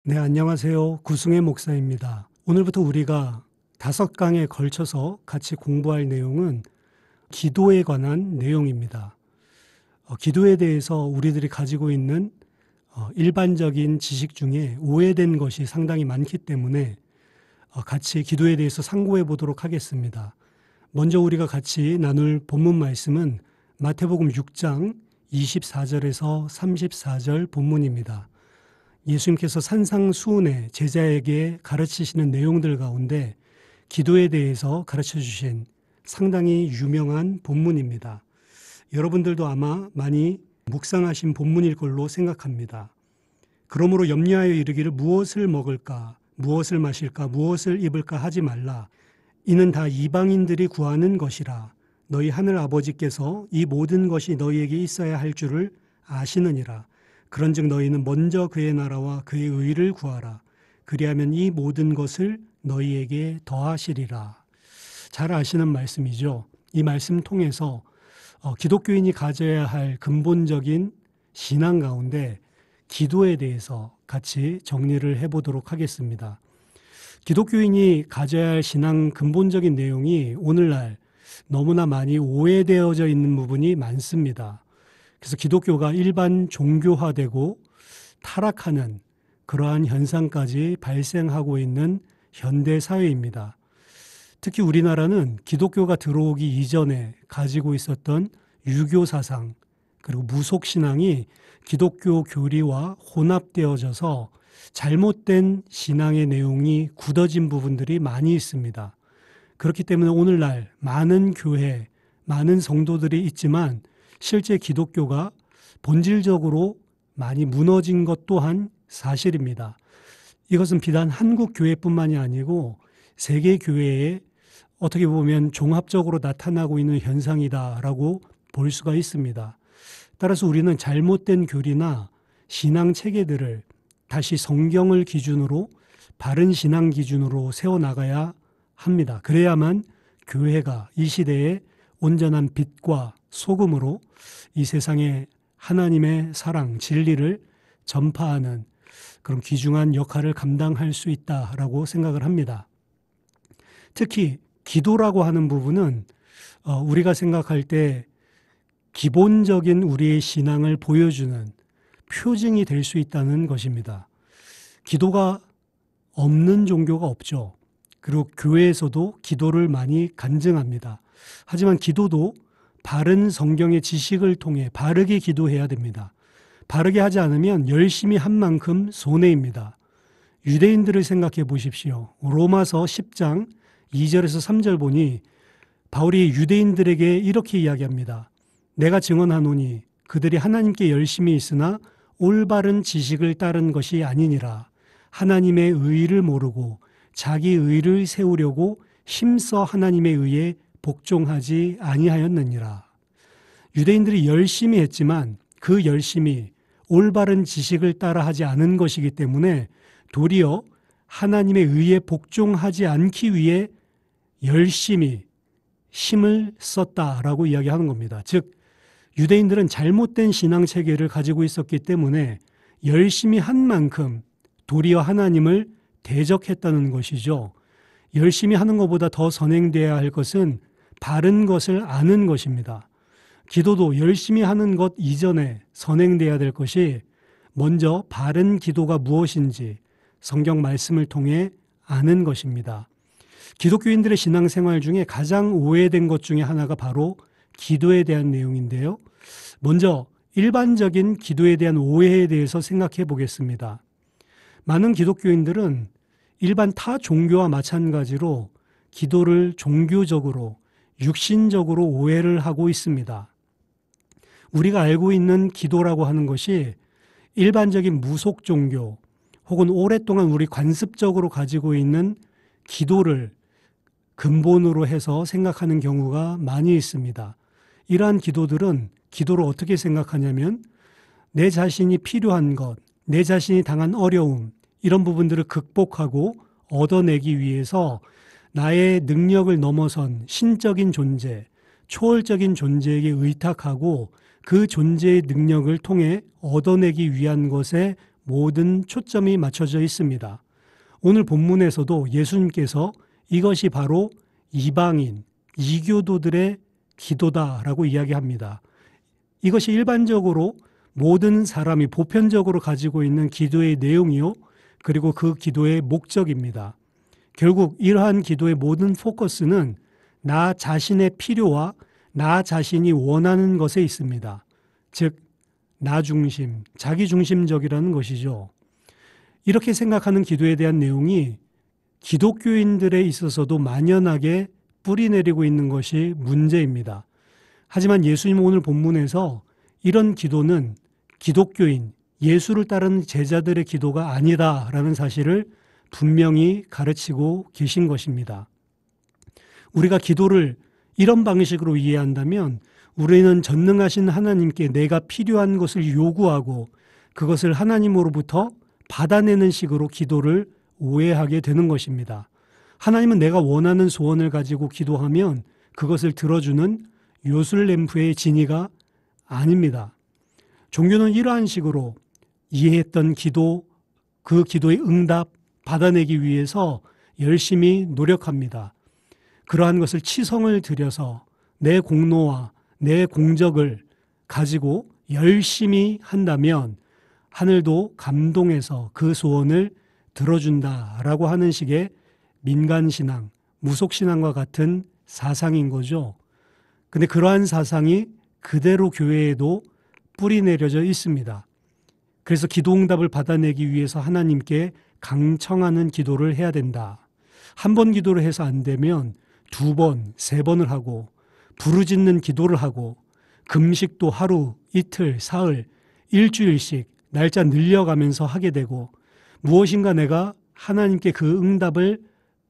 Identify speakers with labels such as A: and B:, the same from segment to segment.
A: 네, 안녕하세요. 구승혜 목사입니다. 오늘부터 우리가 5강에 걸쳐서 같이 공부할 내용은 기도에 관한 내용입니다. 기도에 대해서 우리들이 가지고 있는 일반적인 지식 중에 오해된 것이 상당히 많기 때문에 같이 기도에 대해서 상고해 보도록 하겠습니다. 먼저 우리가 같이 나눌 본문 말씀은 마태복음 6장 24절에서 34절 본문입니다. 예수님께서 산상수훈에 제자에게 가르치시는 내용들 가운데 기도에 대해서 가르쳐 주신 상당히 유명한 본문입니다. 여러분들도 아마 많이 묵상하신 본문일 걸로 생각합니다. 그러므로 염려하여 이르기를 무엇을 먹을까, 무엇을 마실까, 무엇을 입을까 하지 말라. 이는 다 이방인들이 구하는 것이라. 너희 하늘 아버지께서 이 모든 것이 너희에게 있어야 할 줄을 아시느니라. 그런즉 너희는 먼저 그의 나라와 그의 의를 구하라. 그리하면 이 모든 것을 너희에게 더하시리라. 잘 아시는 말씀이죠. 이 말씀 통해서 기독교인이 가져야 할 근본적인 신앙 가운데 기도에 대해서 같이 정리를 해보도록 하겠습니다. 기독교인이 가져야 할 신앙 근본적인 내용이 오늘날 너무나 많이 오해되어져 있는 부분이 많습니다. 그래서 기독교가 일반 종교화되고 타락하는 그러한 현상까지 발생하고 있는 현대 사회입니다. 특히 우리나라는 기독교가 들어오기 이전에 가지고 있었던 유교 사상 그리고 무속 신앙이 기독교 교리와 혼합되어져서 잘못된 신앙의 내용이 굳어진 부분들이 많이 있습니다. 그렇기 때문에 오늘날 많은 교회, 많은 성도들이 있지만 실제 기독교가 본질적으로 많이 무너진 것 또한 사실입니다. 이것은 비단 한국 교회뿐만이 아니고 세계 교회에 어떻게 보면 종합적으로 나타나고 있는 현상이다라고 볼 수가 있습니다. 따라서 우리는 잘못된 교리나 신앙 체계들을 다시 성경을 기준으로 바른 신앙 기준으로 세워나가야 합니다. 그래야만 교회가 이 시대에 온전한 빛과 소금으로 이 세상에 하나님의 사랑, 진리를 전파하는 그런 귀중한 역할을 감당할 수 있다라고 생각을 합니다. 특히 기도라고 하는 부분은 우리가 생각할 때 기본적인 우리의 신앙을 보여주는 표징이 될 수 있다는 것입니다. 기도가 없는 종교가 없죠. 그리고 교회에서도 기도를 많이 간증합니다. 하지만 기도도 바른 성경의 지식을 통해 바르게 기도해야 됩니다. 바르게 하지 않으면 열심히 한 만큼 손해입니다. 유대인들을 생각해 보십시오. 로마서 10장 2절에서 3절 보니 바울이 유대인들에게 이렇게 이야기합니다. 내가 증언하노니 그들이 하나님께 열심히 있으나 올바른 지식을 따른 것이 아니니라. 하나님의 의를 모르고 자기 의를 세우려고 힘써 하나님의 의에 복종하지 아니하였느니라. 유대인들이 열심히 했지만 그 열심이 올바른 지식을 따라 하지 않은 것이기 때문에 도리어 하나님의 의에 복종하지 않기 위해 열심히 힘을 썼다라고 이야기하는 겁니다. 즉 유대인들은 잘못된 신앙 체계를 가지고 있었기 때문에 열심히 한 만큼 도리어 하나님을 대적했다는 것이죠. 열심히 하는 것보다 더 선행되어야 할 것은 바른 것을 아는 것입니다. 기도도 열심히 하는 것 이전에 선행되어야 될 것이 먼저 바른 기도가 무엇인지 성경 말씀을 통해 아는 것입니다. 기독교인들의 신앙생활 중에 가장 오해된 것 중에 하나가 바로 기도에 대한 내용인데요. 먼저 일반적인 기도에 대한 오해에 대해서 생각해 보겠습니다. 많은 기독교인들은 일반 타 종교와 마찬가지로 기도를 종교적으로, 육신적으로 오해를 하고 있습니다. 우리가 알고 있는 기도라고 하는 것이 일반적인 무속 종교 혹은 오랫동안 우리 관습적으로 가지고 있는 기도를 근본으로 해서 생각하는 경우가 많이 있습니다. 이러한 기도들은 기도를 어떻게 생각하냐면 내 자신이 필요한 것, 내 자신이 당한 어려움 이런 부분들을 극복하고 얻어내기 위해서 나의 능력을 넘어선 신적인 존재, 초월적인 존재에게 의탁하고 그 존재의 능력을 통해 얻어내기 위한 것에 모든 초점이 맞춰져 있습니다. 오늘 본문에서도 예수님께서 이것이 바로 이방인, 이교도들의 기도다라고 이야기합니다. 이것이 일반적으로 모든 사람이 보편적으로 가지고 있는 기도의 내용이요, 그리고 그 기도의 목적입니다. 결국 이러한 기도의 모든 포커스는 나 자신의 필요와 나 자신이 원하는 것에 있습니다. 즉, 나 중심, 자기 중심적이라는 것이죠. 이렇게 생각하는 기도에 대한 내용이 기독교인들에 있어서도 만연하게 뿌리내리고 있는 것이 문제입니다. 하지만 예수님 오늘 본문에서 이런 기도는 기독교인, 예수를 따르는 제자들의 기도가 아니다라는 사실을 분명히 가르치고 계신 것입니다. 우리가 기도를 이런 방식으로 이해한다면 우리는 전능하신 하나님께 내가 필요한 것을 요구하고 그것을 하나님으로부터 받아내는 식으로 기도를 오해하게 되는 것입니다. 하나님은 내가 원하는 소원을 가지고 기도하면 그것을 들어주는 요술램프의 진이가 아닙니다. 종교는 이러한 식으로 이해했던 기도, 그 기도의 응답 받아내기 위해서 열심히 노력합니다. 그러한 것을 치성을 들여서 내 공로와 내 공적을 가지고 열심히 한다면 하늘도 감동해서 그 소원을 들어준다라고 하는 식의 민간신앙, 무속신앙과 같은 사상인 거죠. 근데 그러한 사상이 그대로 교회에도 뿌리 내려져 있습니다. 그래서 기도응답을 받아내기 위해서 하나님께 강청하는 기도를 해야 된다. 한 번 기도를 해서 안 되면 2번, 3번을 하고 부르짖는 기도를 하고 금식도 하루, 이틀, 사흘, 일주일씩 날짜 늘려가면서 하게 되고 무엇인가 내가 하나님께 그 응답을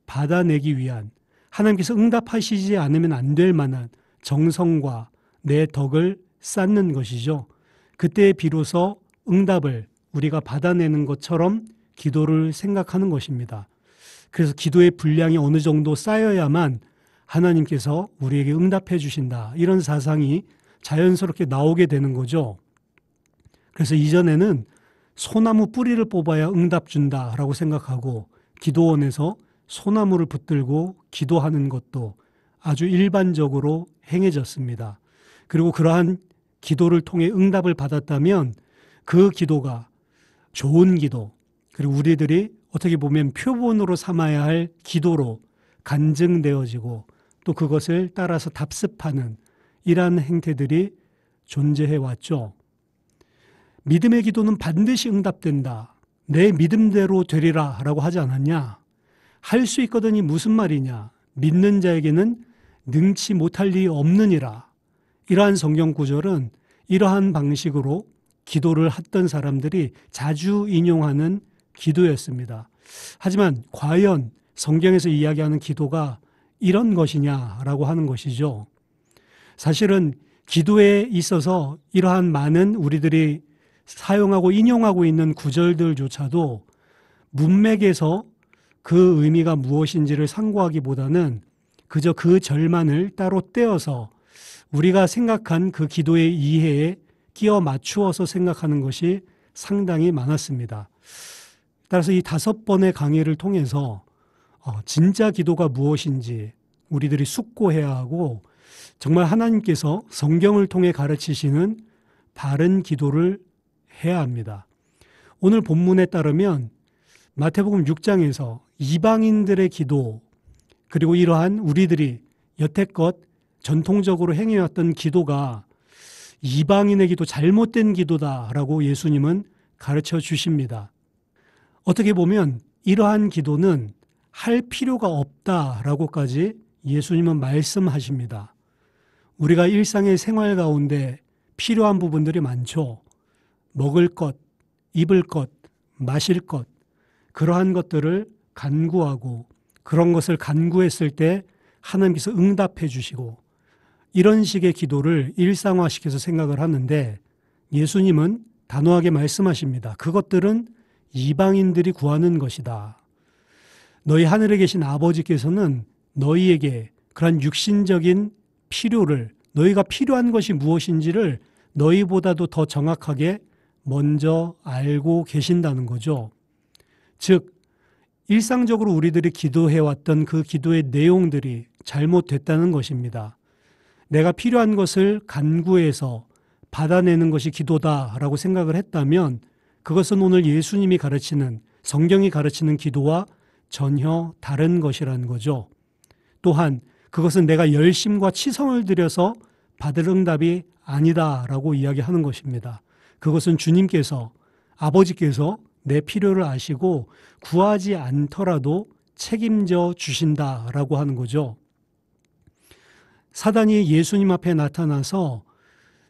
A: 받아내기 위한, 하나님께서 응답하시지 않으면 안 될 만한 정성과 내 덕을 쌓는 것이죠. 그때 비로소 응답을 우리가 받아내는 것처럼 기도를 생각하는 것입니다. 그래서 기도의 분량이 어느 정도 쌓여야만 하나님께서 우리에게 응답해 주신다. 이런 사상이 자연스럽게 나오게 되는 거죠. 그래서 이전에는 소나무 뿌리를 뽑아야 응답 준다라고 생각하고 기도원에서 소나무를 붙들고 기도하는 것도 아주 일반적으로 행해졌습니다. 그리고 그러한 기도를 통해 응답을 받았다면 그 기도가 좋은 기도, 그리고 우리들이 어떻게 보면 표본으로 삼아야 할 기도로 간증되어지고 또 그것을 따라서 답습하는 이러한 행태들이 존재해 왔죠. 믿음의 기도는 반드시 응답된다. 내 믿음대로 되리라 라고 하지 않았냐? 할 수 있거든이 무슨 말이냐? 믿는 자에게는 능치 못할 리 없느니라. 이러한 성경 구절은 이러한 방식으로 기도를 했던 사람들이 자주 인용하는 기도였습니다. 하지만 과연 성경에서 이야기하는 기도가 이런 것이냐라고 하는 것이죠. 사실은 기도에 있어서 이러한 많은 우리들이 사용하고 인용하고 있는 구절들조차도 문맥에서 그 의미가 무엇인지를 상고하기보다는 그저 그 절만을 따로 떼어서 우리가 생각한 그 기도의 이해에 끼워 맞추어서 생각하는 것이 상당히 많았습니다. 따라서 이 5번의 강의를 통해서 진짜 기도가 무엇인지 우리들이 숙고해야 하고 정말 하나님께서 성경을 통해 가르치시는 바른 기도를 해야 합니다. 오늘 본문에 따르면 마태복음 6장에서 이방인들의 기도, 그리고 이러한 우리들이 여태껏 전통적으로 행해왔던 기도가 이방인의 기도, 잘못된 기도다라고 예수님은 가르쳐 주십니다. 어떻게 보면 이러한 기도는 할 필요가 없다라고까지 예수님은 말씀하십니다. 우리가 일상의 생활 가운데 필요한 부분들이 많죠. 먹을 것, 입을 것, 마실 것, 그러한 것들을 간구하고 그런 것을 간구했을 때 하나님께서 응답해 주시고 이런 식의 기도를 일상화시켜서 생각을 하는데 예수님은 단호하게 말씀하십니다. 그것들은 이방인들이 구하는 것이다. 너희 하늘에 계신 아버지께서는 너희에게 그런 육신적인 필요를, 너희가 필요한 것이 무엇인지를 너희보다도 더 정확하게 먼저 알고 계신다는 거죠. 즉, 일상적으로 우리들이 기도해왔던 그 기도의 내용들이 잘못됐다는 것입니다. 내가 필요한 것을 간구해서 받아내는 것이 기도다라고 생각을 했다면 그것은 오늘 예수님이 가르치는, 성경이 가르치는 기도와 전혀 다른 것이라는 거죠. 또한 그것은 내가 열심과 치성을 들여서 받을 응답이 아니다라고 이야기하는 것입니다. 그것은 주님께서, 아버지께서 내 필요를 아시고 구하지 않더라도 책임져 주신다라고 하는 거죠. 사단이 예수님 앞에 나타나서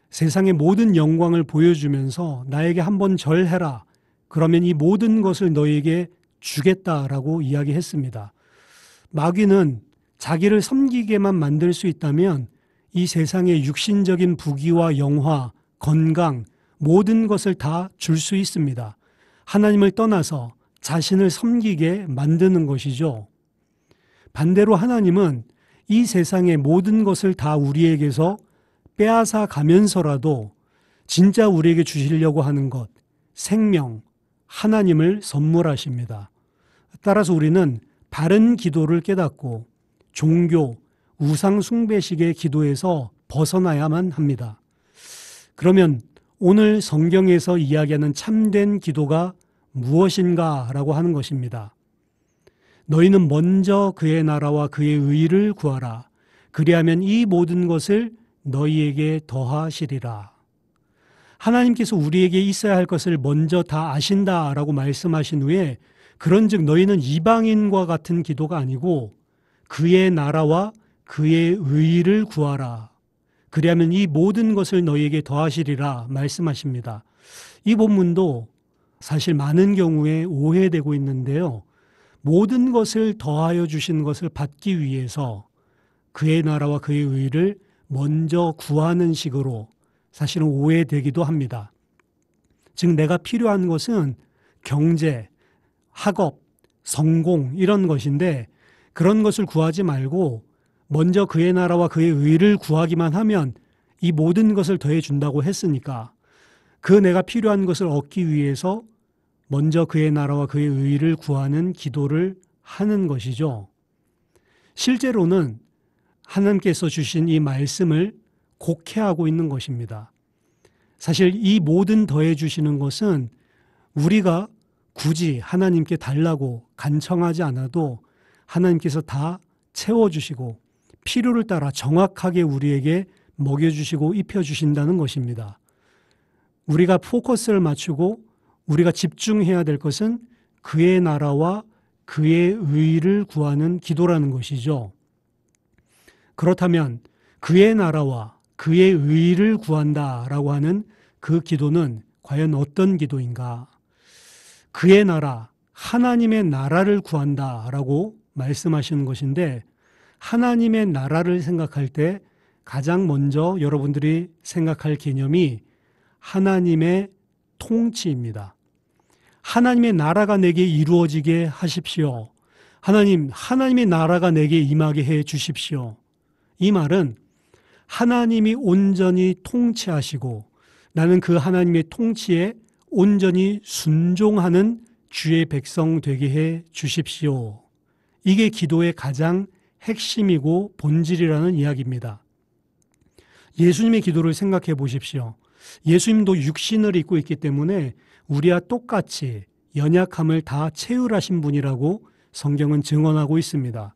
A: 세상의 모든 영광을 보여주면서 나에게 한번 절해라. 그러면 이 모든 것을 너에게 주겠다라고 이야기했습니다. 마귀는 자기를 섬기게만 만들 수 있다면 이 세상의 육신적인 부귀와 영화, 건강, 모든 것을 다 줄 수 있습니다. 하나님을 떠나서 자신을 섬기게 만드는 것이죠. 반대로 하나님은 이 세상의 모든 것을 다 우리에게서 빼앗아 가면서라도 진짜 우리에게 주시려고 하는 것, 생명, 하나님을 선물하십니다. 따라서 우리는 바른 기도를 깨닫고 종교, 우상 숭배식의 기도에서 벗어나야만 합니다. 그러면 오늘 성경에서 이야기하는 참된 기도가 무엇인가 라고 하는 것입니다. 너희는 먼저 그의 나라와 그의 의를 구하라. 그리하면 이 모든 것을 너희에게 더하시리라. 하나님께서 우리에게 있어야 할 것을 먼저 다 아신다라고 말씀하신 후에 그런즉 너희는 이방인과 같은 기도가 아니고 그의 나라와 그의 의를 구하라. 그리하면 이 모든 것을 너희에게 더하시리라 말씀하십니다. 이 본문도 사실 많은 경우에 오해되고 있는데요. 모든 것을 더하여 주신 것을 받기 위해서 그의 나라와 그의 의를 먼저 구하는 식으로 사실은 오해되기도 합니다. 즉 내가 필요한 것은 경제, 학업, 성공 이런 것인데 그런 것을 구하지 말고 먼저 그의 나라와 그의 의를 구하기만 하면 이 모든 것을 더해 준다고 했으니까 그 내가 필요한 것을 얻기 위해서 먼저 그의 나라와 그의 의를 구하는 기도를 하는 것이죠. 실제로는 하나님께서 주신 이 말씀을 곡해하고 있는 것입니다. 사실 이 모든 더해 주시는 것은 우리가 굳이 하나님께 달라고 간청하지 않아도 하나님께서 다 채워주시고 필요를 따라 정확하게 우리에게 먹여주시고 입혀주신다는 것입니다. 우리가 포커스를 맞추고 우리가 집중해야 될 것은 그의 나라와 그의 의를 구하는 기도라는 것이죠. 그렇다면 그의 나라와 그의 의를 구한다라고 하는 그 기도는 과연 어떤 기도인가? 그의 나라, 하나님의 나라를 구한다라고 말씀하시는 것인데 하나님의 나라를 생각할 때 가장 먼저 여러분들이 생각할 개념이 하나님의 통치입니다. 하나님의 나라가 내게 이루어지게 하십시오. 하나님의 나라가 내게 임하게 해 주십시오. 이 말은 하나님이 온전히 통치하시고 나는 그 하나님의 통치에 온전히 순종하는 주의 백성 되게 해 주십시오. 이게 기도의 가장 핵심이고 본질이라는 이야기입니다. 예수님의 기도를 생각해 보십시오. 예수님도 육신을 입고 있기 때문에 우리와 똑같이 연약함을 다 채울하신 분이라고 성경은 증언하고 있습니다.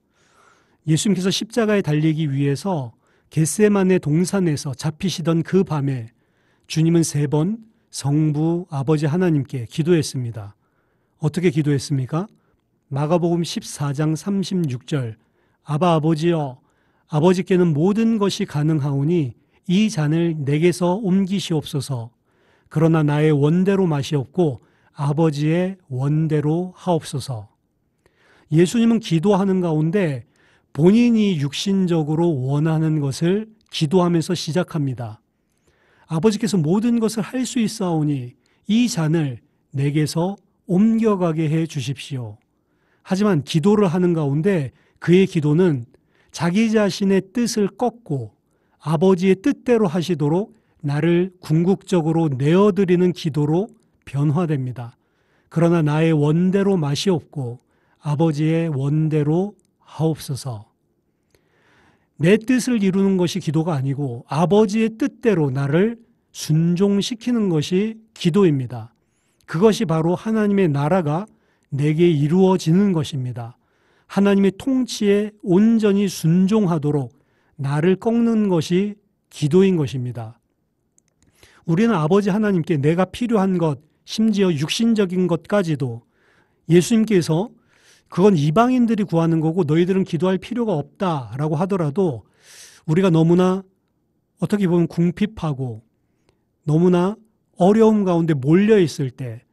A: 예수님께서 십자가에 달리기 위해서 겟세마네 동산에서 잡히시던 그 밤에 주님은 3번 성부 아버지 하나님께 기도했습니다. 어떻게 기도했습니까? 마가복음 14장 36절 아바 아버지여 아버지께는 모든 것이 가능하오니 이 잔을 내게서 옮기시옵소서. 그러나 나의 원대로 마시옵고 아버지의 원대로 하옵소서. 예수님은 기도하는 가운데 본인이 육신적으로 원하는 것을 기도하면서 시작합니다. 아버지께서 모든 것을 할 수 있사오니 이 잔을 내게서 옮겨가게 해 주십시오. 하지만 기도를 하는 가운데 그의 기도는 자기 자신의 뜻을 꺾고 아버지의 뜻대로 하시도록 나를 궁극적으로 내어드리는 기도로 변화됩니다. 그러나 나의 원대로 맛이 없고 아버지의 원대로 하옵소서. 내 뜻을 이루는 것이 기도가 아니고 아버지의 뜻대로 나를 순종시키는 것이 기도입니다. 그것이 바로 하나님의 나라가 내게 이루어지는 것입니다. 하나님의 통치에 온전히 순종하도록 나를 꺾는 것이 기도인 것입니다. 우리는 아버지 하나님께 내가 필요한 것, 심지어 육신적인 것까지도 예수님께서 그건 이방인들이 구하는 거고 너희들은 기도할 필요가 없다라고 하더라도 우리가 너무나 어떻게 보면 궁핍하고 너무나 어려움 가운데 몰려 있을 때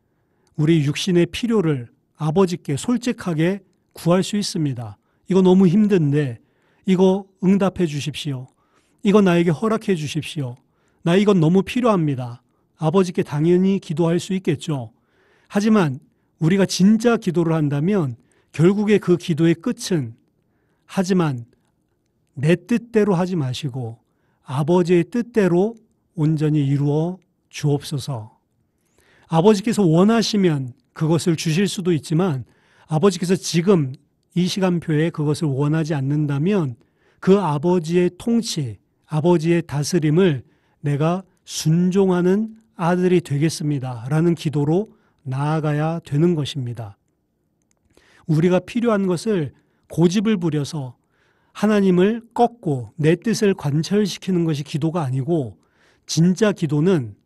A: 우리 육신의 필요를 아버지께 솔직하게 구할 수 있습니다. 이거 너무 힘든데 이거 응답해 주십시오. 이거 나에게 허락해 주십시오. 나 이건 너무 필요합니다. 아버지께 당연히 기도할 수 있겠죠. 하지만 우리가 진짜 기도를 한다면 결국에 그 기도의 끝은 하지만 내 뜻대로 하지 마시고 아버지의 뜻대로 온전히 이루어 주옵소서. 아버지께서 원하시면 그것을 주실 수도 있지만 아버지께서 지금 이 시간표에 그것을 원하지 않는다면 그 아버지의 통치, 아버지의 다스림을 내가 순종하는 아들이 되겠습니다. 라는 기도로 나아가야 되는 것입니다. 우리가 필요한 것을 고집을 부려서 하나님을 꺾고 내 뜻을 관철시키는 것이 기도가 아니고 진짜 기도는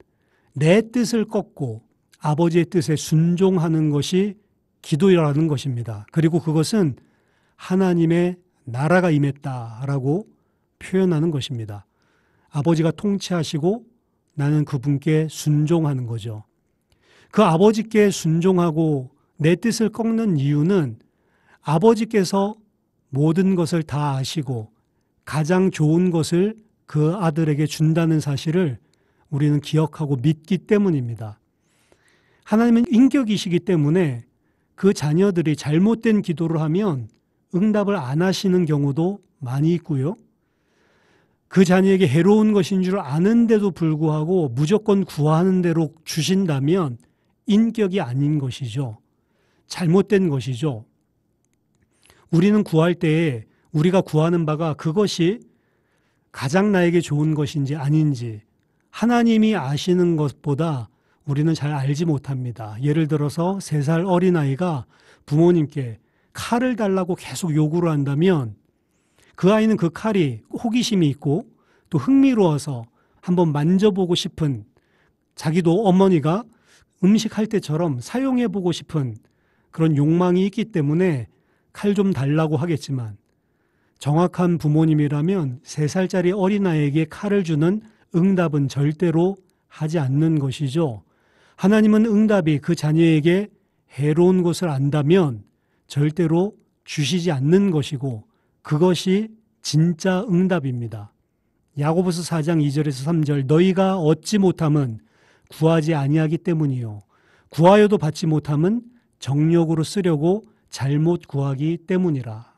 A: 내 뜻을 꺾고 아버지의 뜻에 순종하는 것이 기도라는 것입니다. 그리고 그것은 하나님의 나라가 임했다라고 표현하는 것입니다. 아버지가 통치하시고 나는 그분께 순종하는 거죠. 그 아버지께 순종하고 내 뜻을 꺾는 이유는 아버지께서 모든 것을 다 아시고 가장 좋은 것을 그 아들에게 준다는 사실을 우리는 기억하고 믿기 때문입니다. 하나님은 인격이시기 때문에 그 자녀들이 잘못된 기도를 하면 응답을 안 하시는 경우도 많이 있고요. 그 자녀에게 해로운 것인 줄 아는데도 불구하고 무조건 구하는 대로 주신다면 인격이 아닌 것이죠. 잘못된 것이죠. 우리는 구할 때에 우리가 구하는 바가 그것이 가장 나에게 좋은 것인지 아닌지 하나님이 아시는 것보다 우리는 잘 알지 못합니다. 예를 들어서 3살 어린아이가 부모님께 칼을 달라고 계속 요구를 한다면 그 아이는 그 칼이 호기심이 있고 또 흥미로워서 한번 만져보고 싶은, 자기도 어머니가 음식할 때처럼 사용해보고 싶은 그런 욕망이 있기 때문에 칼 좀 달라고 하겠지만 정확한 부모님이라면 3살짜리 어린아이에게 칼을 주는 응답은 절대로 하지 않는 것이죠. 하나님은 응답이 그 자녀에게 해로운 것을 안다면 절대로 주시지 않는 것이고 그것이 진짜 응답입니다. 야고보서 4장 2절에서 3절 너희가 얻지 못함은 구하지 아니하기 때문이요 구하여도 받지 못함은 정욕으로 쓰려고 잘못 구하기 때문이라.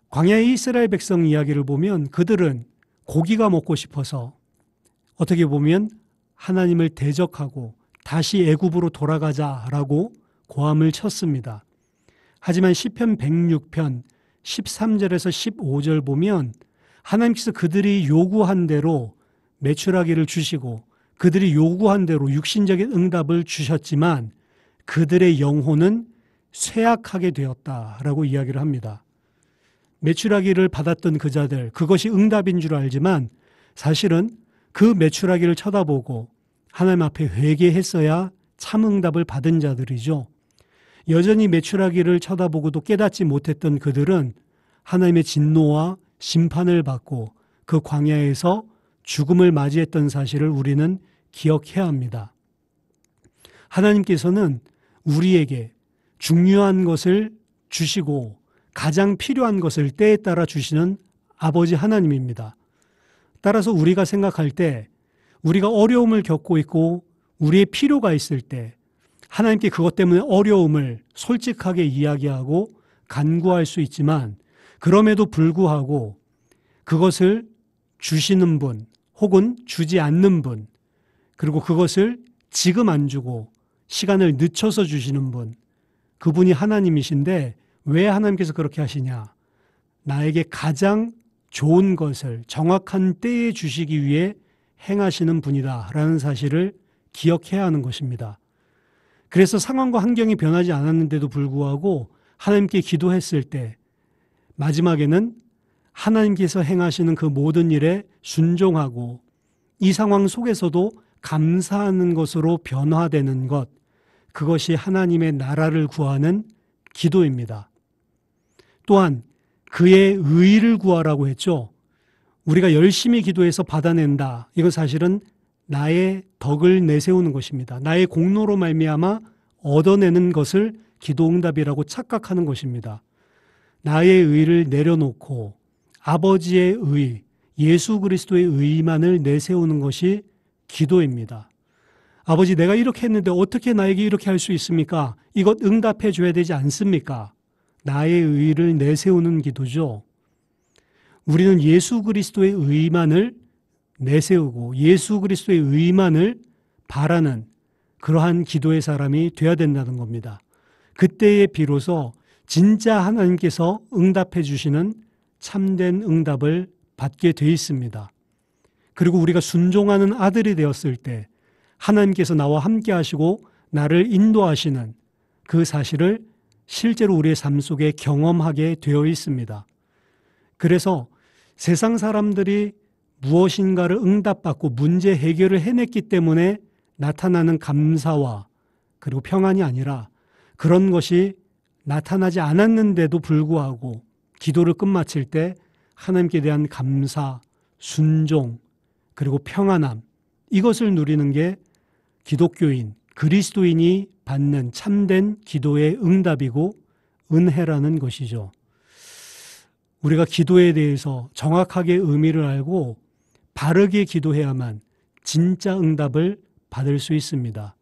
A: 광야의 이스라엘 백성 이야기를 보면 그들은 고기가 먹고 싶어서 어떻게 보면 하나님을 대적하고 다시 애굽으로 돌아가자라고 고함을 쳤습니다. 하지만 시편 106편 13절에서 15절 보면 하나님께서 그들이 요구한 대로 메추라기를 주시고 그들이 요구한 대로 육신적인 응답을 주셨지만 그들의 영혼은 쇠약하게 되었다라고 이야기를 합니다. 메추라기를 받았던 그 자들, 그것이 응답인 줄 알지만 사실은 그 메추라기를 쳐다보고 하나님 앞에 회개했어야 참 응답을 받은 자들이죠. 여전히 메추라기를 쳐다보고도 깨닫지 못했던 그들은 하나님의 진노와 심판을 받고 그 광야에서 죽음을 맞이했던 사실을 우리는 기억해야 합니다. 하나님께서는 우리에게 중요한 것을 주시고 가장 필요한 것을 때에 따라 주시는 아버지 하나님입니다. 따라서 우리가 생각할 때 우리가 어려움을 겪고 있고 우리의 필요가 있을 때 하나님께 그것 때문에 어려움을 솔직하게 이야기하고 간구할 수 있지만 그럼에도 불구하고 그것을 주시는 분 혹은 주지 않는 분, 그리고 그것을 지금 안 주고 시간을 늦춰서 주시는 분, 그분이 하나님이신데 왜 하나님께서 그렇게 하시냐? 나에게 가장 좋은 것을 정확한 때에 주시기 위해 행하시는 분이다라는 사실을 기억해야 하는 것입니다. 그래서 상황과 환경이 변하지 않았는데도 불구하고 하나님께 기도했을 때 마지막에는 하나님께서 행하시는 그 모든 일에 순종하고 이 상황 속에서도 감사하는 것으로 변화되는 것, 그것이 하나님의 나라를 구하는 기도입니다. 또한 그의 의를 구하라고 했죠. 우리가 열심히 기도해서 받아낸다. 이건 사실은 나의 덕을 내세우는 것입니다. 나의 공로로 말미암아 얻어내는 것을 기도응답이라고 착각하는 것입니다. 나의 의를 내려놓고 아버지의 의, 예수 그리스도의 의만을 내세우는 것이 기도입니다. 아버지, 내가 이렇게 했는데 어떻게 나에게 이렇게 할 수 있습니까? 이것 응답해 줘야 되지 않습니까? 나의 의를 내세우는 기도죠. 우리는 예수 그리스도의 의만을 내세우고 예수 그리스도의 의만을 바라는 그러한 기도의 사람이 되어야 된다는 겁니다. 그때에 비로소 진짜 하나님께서 응답해 주시는 참된 응답을 받게 돼 있습니다. 그리고 우리가 순종하는 아들이 되었을 때 하나님께서 나와 함께 하시고 나를 인도하시는 그 사실을 실제로 우리의 삶 속에 경험하게 되어 있습니다. 그래서 세상 사람들이 무엇인가를 응답받고 문제 해결을 해냈기 때문에 나타나는 감사와 그리고 평안이 아니라 그런 것이 나타나지 않았는데도 불구하고 기도를 끝마칠 때 하나님께 대한 감사, 순종, 그리고 평안함, 이것을 누리는 게 기독교인, 그리스도인이 받는 참된 기도의 응답이고 은혜라는 것이죠. 우리가 기도에 대해서 정확하게 의미를 알고 바르게 기도해야만 진짜 응답을 받을 수 있습니다.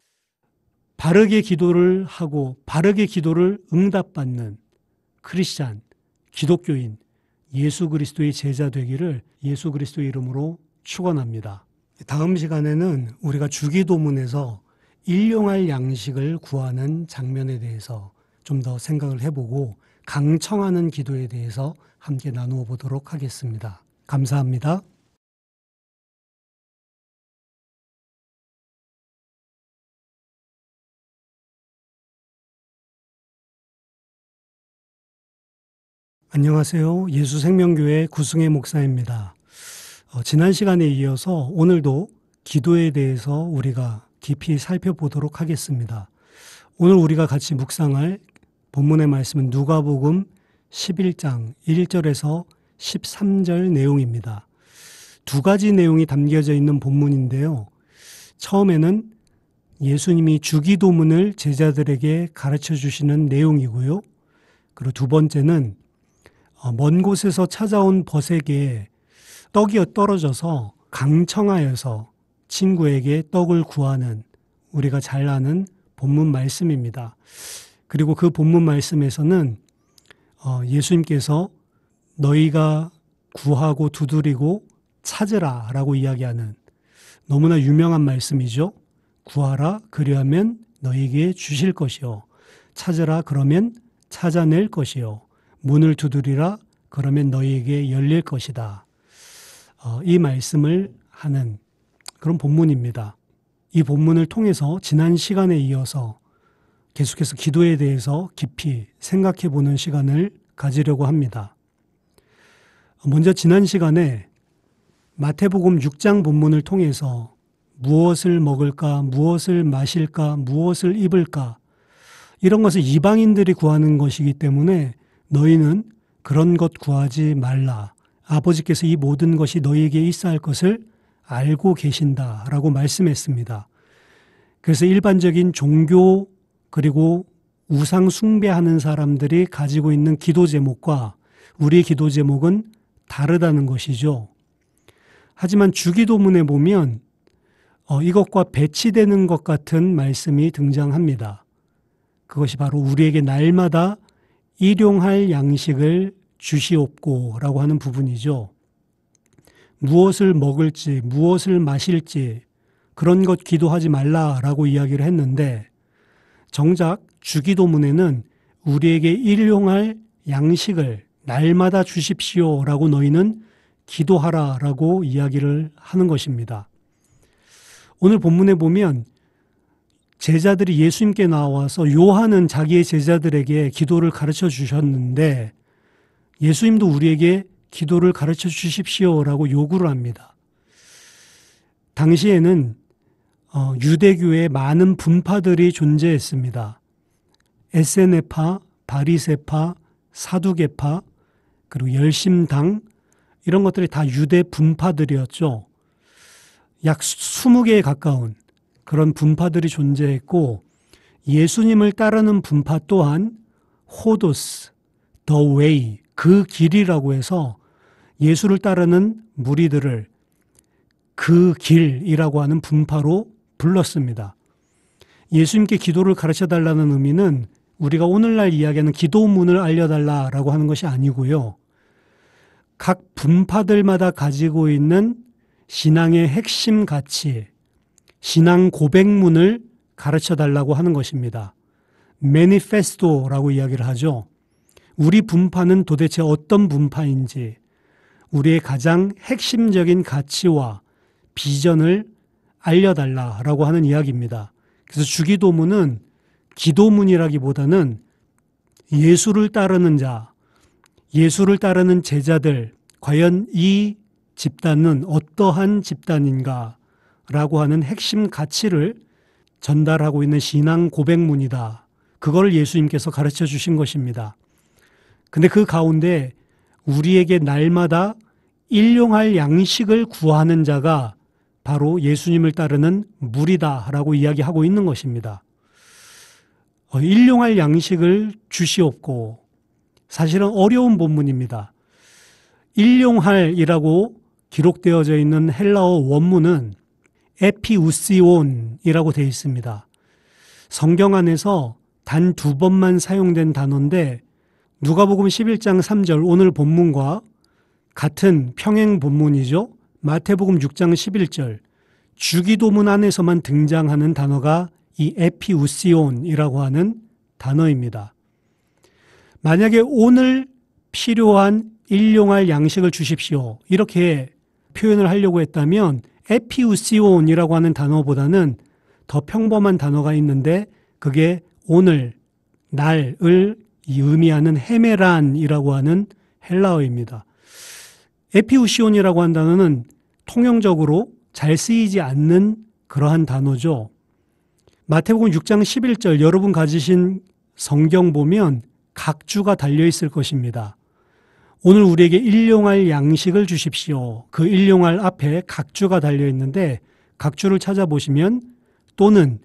A: 바르게 기도를 하고 바르게 기도를 응답받는 크리스찬, 기독교인, 예수 그리스도의 제자 되기를 예수 그리스도의 이름으로 축원합니다. 다음 시간에는 우리가 주기도문에서 일용할 양식을 구하는 장면에 대해서 좀 더 생각을 해보고 강청하는 기도에 대해서 함께 나누어 보도록 하겠습니다. 감사합니다. 안녕하세요. 예수생명교회 구승혜 목사입니다. 지난 시간에 이어서 오늘도 기도에 대해서 우리가 깊이 살펴보도록 하겠습니다. 오늘 우리가 같이 묵상할 본문의 말씀은 누가복음 11장 1절에서 13절 내용입니다. 두 가지 내용이 담겨져 있는 본문인데요. 처음에는 예수님이 주기도문을 제자들에게 가르쳐 주시는 내용이고요. 그리고 두 번째는 먼 곳에서 찾아온 벗에게 떡이 떨어져서 강청하여서 친구에게 떡을 구하는 우리가 잘 아는 본문 말씀입니다. 그리고 그 본문 말씀에서는 예수님께서 너희가 구하고 두드리고 찾으라 라고 이야기하는 너무나 유명한 말씀이죠. 구하라 그리하면 너희에게 주실 것이요. 찾으라 그러면 찾아낼 것이요. 문을 두드리라 그러면 너희에게 열릴 것이다. 이 말씀을 하는 그런 본문입니다. 이 본문을 통해서 지난 시간에 이어서 계속해서 기도에 대해서 깊이 생각해 보는 시간을 가지려고 합니다. 먼저 지난 시간에 마태복음 6장 본문을 통해서 무엇을 먹을까, 무엇을 마실까, 무엇을 입을까 이런 것을 이방인들이 구하는 것이기 때문에 너희는 그런 것 구하지 말라. 아버지께서 이 모든 것이 너희에게 있어야 할 것을 알고 계신다라고 말씀했습니다. 그래서 일반적인 종교 그리고 우상 숭배하는 사람들이 가지고 있는 기도 제목과 우리의 기도 제목은 다르다는 것이죠. 하지만 주기도문에 보면 이것과 배치되는 것 같은 말씀이 등장합니다. 그것이 바로 우리에게 날마다 일용할 양식을 주시옵고라고 하는 부분이죠. 무엇을 먹을지, 무엇을 마실지 그런 것 기도하지 말라라고 이야기를 했는데 정작 주기도문에는 우리에게 일용할 양식을 날마다 주십시오라고 너희는 기도하라라고 이야기를 하는 것입니다. 오늘 본문에 보면 제자들이 예수님께 나와서 요한은 자기의 제자들에게 기도를 가르쳐 주셨는데 예수님도 우리에게 기도를 가르쳐 주십시오라고 요구를 합니다. 당시에는 유대교에 많은 분파들이 존재했습니다. 에세네파, 바리새파, 사두개파, 그리고 열심당 이런 것들이 다 유대 분파들이었죠. 약 20개에 가까운 그런 분파들이 존재했고 예수님을 따르는 분파 또한 호도스, the way, 그 길이라고 해서 예수를 따르는 무리들을 그 길이라고 하는 분파로 불렀습니다. 예수님께 기도를 가르쳐달라는 의미는 우리가 오늘날 이야기하는 기도문을 알려달라라고 하는 것이 아니고요. 각 분파들마다 가지고 있는 신앙의 핵심 가치, 신앙 고백문을 가르쳐달라고 하는 것입니다. 매니페스토라고 이야기를 하죠. 우리 분파는 도대체 어떤 분파인지 우리의 가장 핵심적인 가치와 비전을 알려달라라고 하는 이야기입니다. 그래서 주기도문은 기도문이라기보다는 예수를 따르는 자, 예수를 따르는 제자들, 과연 이 집단은 어떠한 집단인가 라고 하는 핵심 가치를 전달하고 있는 신앙 고백문이다. 그걸 예수님께서 가르쳐 주신 것입니다. 근데 그 가운데 우리에게 날마다 일용할 양식을 구하는 자가 바로 예수님을 따르는 무리다라고 이야기하고 있는 것입니다. 일용할 양식을 주시옵고 사실은 어려운 본문입니다. 일용할이라고 기록되어져 있는 헬라어 원문은 에피우시온이라고 되어 있습니다. 성경 안에서 단 2번만 사용된 단어인데 누가복음 11장 3절 오늘 본문과 같은 평행 본문이죠. 마태복음 6장 11절 주기도문 안에서만 등장하는 단어가 이 에피우시온이라고 하는 단어입니다. 만약에 오늘 필요한 일용할 양식을 주십시오. 이렇게 표현을 하려고 했다면 에피우시온이라고 하는 단어보다는 더 평범한 단어가 있는데 그게 오늘, 날을 의미하는 헤메란이라고 하는 헬라어입니다. 에피우시온이라고 하는 단어는 통용적으로 잘 쓰이지 않는 그러한 단어죠. 마태복음 6장 11절 여러분 가지신 성경 보면 각주가 달려있을 것입니다. 오늘 우리에게 일용할 양식을 주십시오. 그 일용할 앞에 각주가 달려있는데 각주를 찾아보시면 또는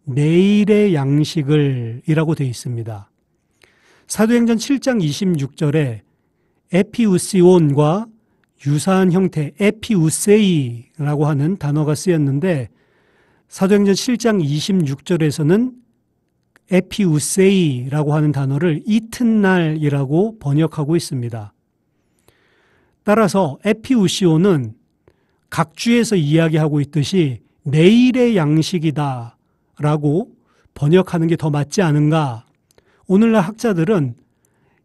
A: 내일의 양식을 이라고 되어 있습니다. 사도행전 7장 26절에 에피우시온과 유사한 형태 에피우세이라고 하는 단어가 쓰였는데 사도행전 7장 26절에서는 에피우세이라고 하는 단어를 이튿날이라고 번역하고 있습니다. 따라서 에피우시온은 각주에서 이야기하고 있듯이 내일의 양식이다 라고 번역하는 게 더 맞지 않은가? 오늘날 학자들은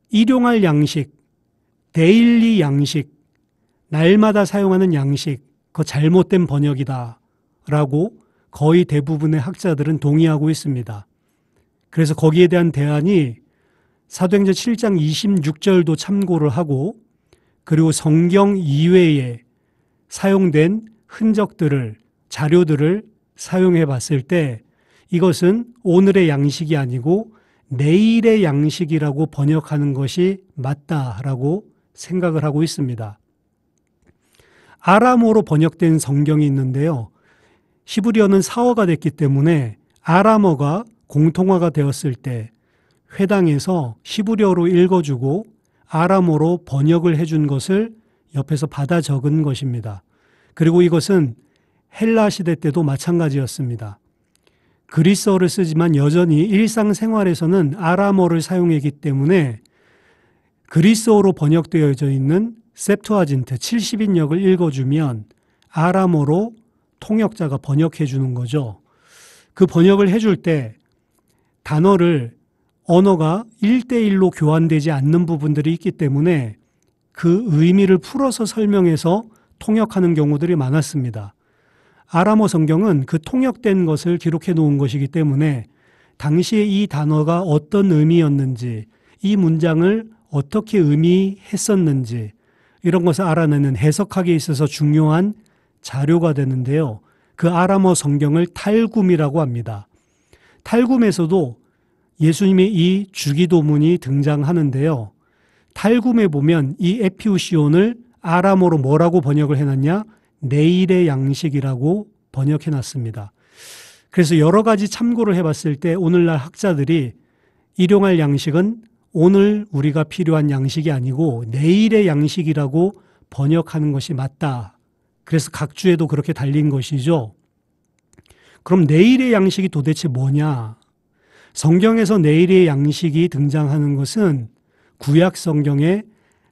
A: 일용할 양식, 데일리 양식, 날마다 사용하는 양식, 그거 잘못된 번역이다 라고 거의 대부분의 학자들은 동의하고 있습니다. 그래서 거기에 대한 대안이 사도행전 7장 26절도 참고를 하고 그리고 성경 이외에 사용된 흔적들을, 자료들을 사용해 봤을 때 이것은 오늘의 양식이 아니고 내일의 양식이라고 번역하는 것이 맞다라고 생각을 하고 있습니다. 아람어로 번역된 성경이 있는데요. 히브리어는 사어가 됐기 때문에 아람어가 공통화가 되었을 때 회당에서 히브리어로 읽어주고 아람어로 번역을 해준 것을 옆에서 받아 적은 것입니다. 그리고 이것은 헬라 시대 때도 마찬가지였습니다. 그리스어를 쓰지만 여전히 일상생활에서는 아람어를 사용했기 때문에 그리스어로 번역되어져 있는 셉투아진트 70인역을 읽어주면 아람어로 통역자가 번역해 주는 거죠. 그 번역을 해줄 때 단어를 언어가 1대1로 교환되지 않는 부분들이 있기 때문에 그 의미를 풀어서 설명해서 통역하는 경우들이 많았습니다. 아람어 성경은 그 통역된 것을 기록해 놓은 것이기 때문에 당시에 이 단어가 어떤 의미였는지, 이 문장을 어떻게 의미했었는지 이런 것을 알아내는 해석하기에 있어서 중요한 자료가 되는데요. 그 아람어 성경을 탈굼이라고 합니다. 탈굼에서도 예수님의 이 주기도문이 등장하는데요. 탈굼에 보면 이 에피우시온을 아람어로 뭐라고 번역을 해놨냐? 내일의 양식이라고 번역해놨습니다. 그래서 여러 가지 참고를 해봤을 때 오늘날 학자들이 일용할 양식은 오늘 우리가 필요한 양식이 아니고 내일의 양식이라고 번역하는 것이 맞다. 그래서 각 주에도 그렇게 달린 것이죠. 그럼 내일의 양식이 도대체 뭐냐? 성경에서 내일의 양식이 등장하는 것은 구약 성경에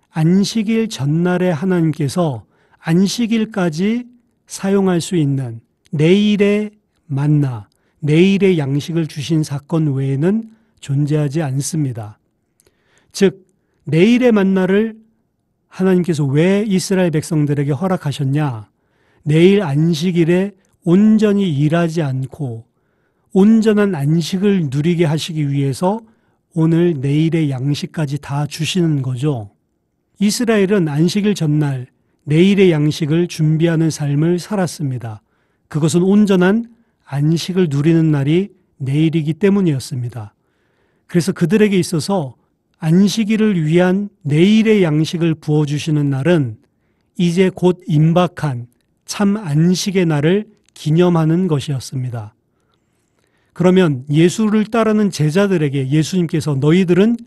A: 안식일 전날에 하나님께서 안식일까지 사용할 수 있는 내일의 만나, 내일의 양식을 주신 사건 외에는 존재하지 않습니다. 즉, 내일의 만나를 하나님께서 왜 이스라엘 백성들에게 허락하셨냐? 내일 안식일에 온전히 일하지 않고 온전한 안식을 누리게 하시기 위해서 오늘 내일의 양식까지 다 주시는 거죠. 이스라엘은 안식일 전날 내일의 양식을 준비하는 삶을 살았습니다. 그것은 온전한 안식을 누리는 날이 내일이기 때문이었습니다. 그래서 그들에게 있어서 안식일을 위한 내일의 양식을 부어주시는 날은 이제 곧 임박한 참 안식의 날을 기념하는 것이었습니다. 그러면 예수를 따르는 제자들에게 예수님께서 너희들은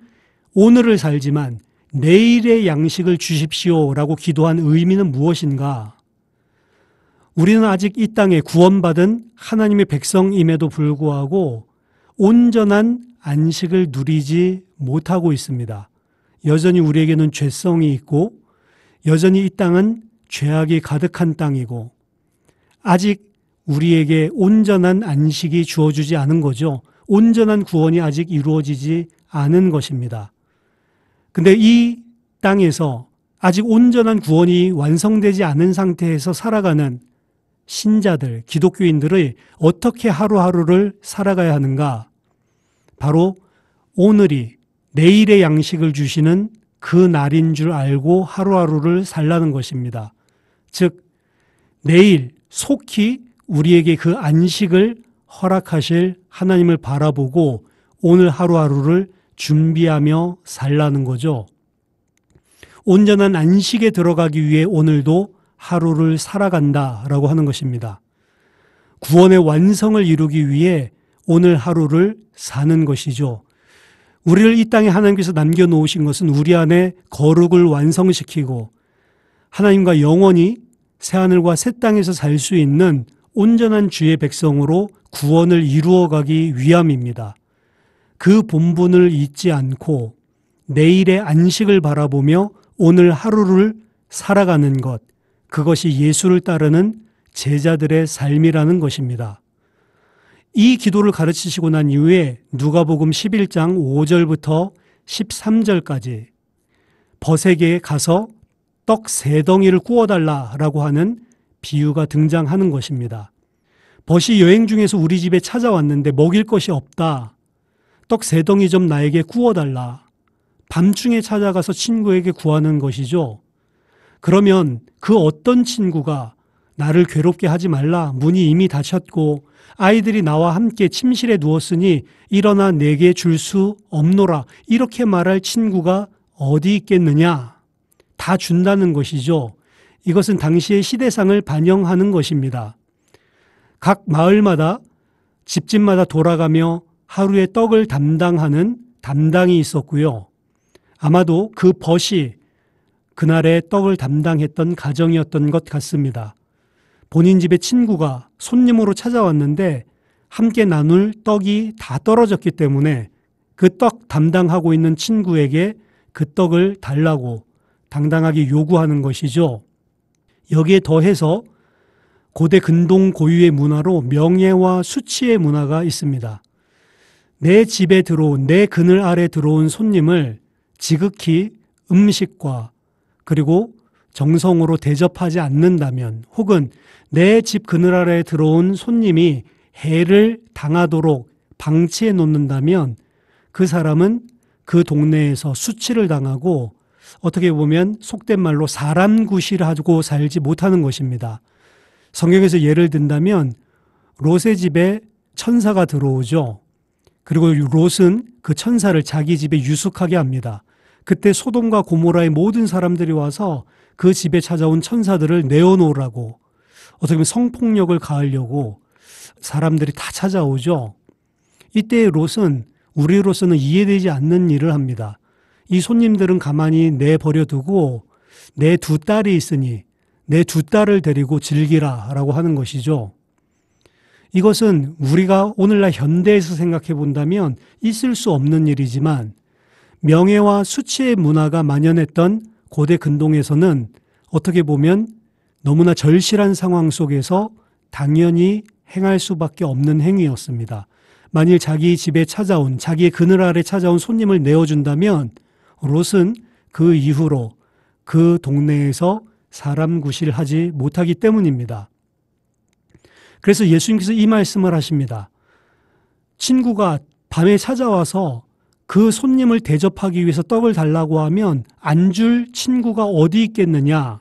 A: 오늘을 살지만 내일의 양식을 주십시오라고 기도한 의미는 무엇인가? 우리는 아직 이 땅에 구원받은 하나님의 백성임에도 불구하고 온전한 안식을 누리지 못하고 있습니다. 여전히 우리에게는 죄성이 있고 여전히 이 땅은 죄악이 가득한 땅이고 아직 우리에게 온전한 안식이 주어지지 않은 거죠. 온전한 구원이 아직 이루어지지 않은 것입니다. 근데 이 땅에서 아직 온전한 구원이 완성되지 않은 상태에서 살아가는 신자들, 기독교인들의 어떻게 하루하루를 살아가야 하는가? 바로 오늘이 내일의 양식을 주시는 그 날인 줄 알고 하루하루를 살라는 것입니다. 즉, 내일 속히 우리에게 그 안식을 허락하실 하나님을 바라보고 오늘 하루하루를 준비하며 살라는 거죠. 온전한 안식에 들어가기 위해 오늘도 하루를 살아간다라고 하는 것입니다. 구원의 완성을 이루기 위해 오늘 하루를 사는 것이죠. 우리를 이 땅에 하나님께서 남겨놓으신 것은 우리 안에 거룩을 완성시키고 하나님과 영원히 새하늘과 새 땅에서 살 수 있는 온전한 주의 백성으로 구원을 이루어가기 위함입니다. 그 본분을 잊지 않고 내일의 안식을 바라보며 오늘 하루를 살아가는 것, 그것이 예수를 따르는 제자들의 삶이라는 것입니다. 이 기도를 가르치시고 난 이후에 누가복음 11장 5절부터 13절까지 벗에게 가서 떡 3덩이를 구워달라라고 하는 비유가 등장하는 것입니다. 벗이 여행 중에서 우리 집에 찾아왔는데 먹일 것이 없다. 떡 3덩이 좀 나에게 구워달라. 밤중에 찾아가서 친구에게 구하는 것이죠. 그러면 그 어떤 친구가 나를 괴롭게 하지 말라. 문이 이미 닫혔고 아이들이 나와 함께 침실에 누웠으니 일어나 내게 줄 수 없노라. 이렇게 말할 친구가 어디 있겠느냐. 다 준다는 것이죠. 이것은 당시의 시대상을 반영하는 것입니다. 각 마을마다 집집마다 돌아가며 하루의 떡을 담당하는 담당이 있었고요. 아마도 그 벗이 그날의 떡을 담당했던 가정이었던 것 같습니다. 본인 집에 친구가 손님으로 찾아왔는데 함께 나눌 떡이 다 떨어졌기 때문에 그 떡 담당하고 있는 친구에게 그 떡을 달라고 당당하게 요구하는 것이죠. 여기에 더해서 고대 근동 고유의 문화로 명예와 수치의 문화가 있습니다. 내 집에 들어온, 내 그늘 아래 들어온 손님을 지극히 음식과 그리고 정성으로 대접하지 않는다면, 혹은 내 집 그늘 아래 들어온 손님이 해를 당하도록 방치해 놓는다면 그 사람은 그 동네에서 수치를 당하고 어떻게 보면 속된 말로 사람 구실하고 살지 못하는 것입니다. 성경에서 예를 든다면 롯의 집에 천사가 들어오죠. 그리고 롯은 그 천사를 자기 집에 유숙하게 합니다. 그때 소돔과 고모라의 모든 사람들이 와서 그 집에 찾아온 천사들을 내어놓으라고, 어떻게 보면 성폭력을 가하려고 사람들이 다 찾아오죠. 이때 롯은 우리로서는 이해되지 않는 일을 합니다. 이 손님들은 가만히 내버려두고 내 두 딸이 있으니 내 두 딸을 데리고 즐기라 라고 하는 것이죠. 이것은 우리가 오늘날 현대에서 생각해 본다면 있을 수 없는 일이지만, 명예와 수치의 문화가 만연했던 고대 근동에서는 어떻게 보면 너무나 절실한 상황 속에서 당연히 행할 수밖에 없는 행위였습니다. 만일 자기 집에 찾아온, 자기의 그늘 아래 찾아온 손님을 내어준다면 롯은 그 이후로 그 동네에서 사람 구실하지 못하기 때문입니다. 그래서 예수님께서 이 말씀을 하십니다. 친구가 밤에 찾아와서 그 손님을 대접하기 위해서 떡을 달라고 하면 안 줄 친구가 어디 있겠느냐.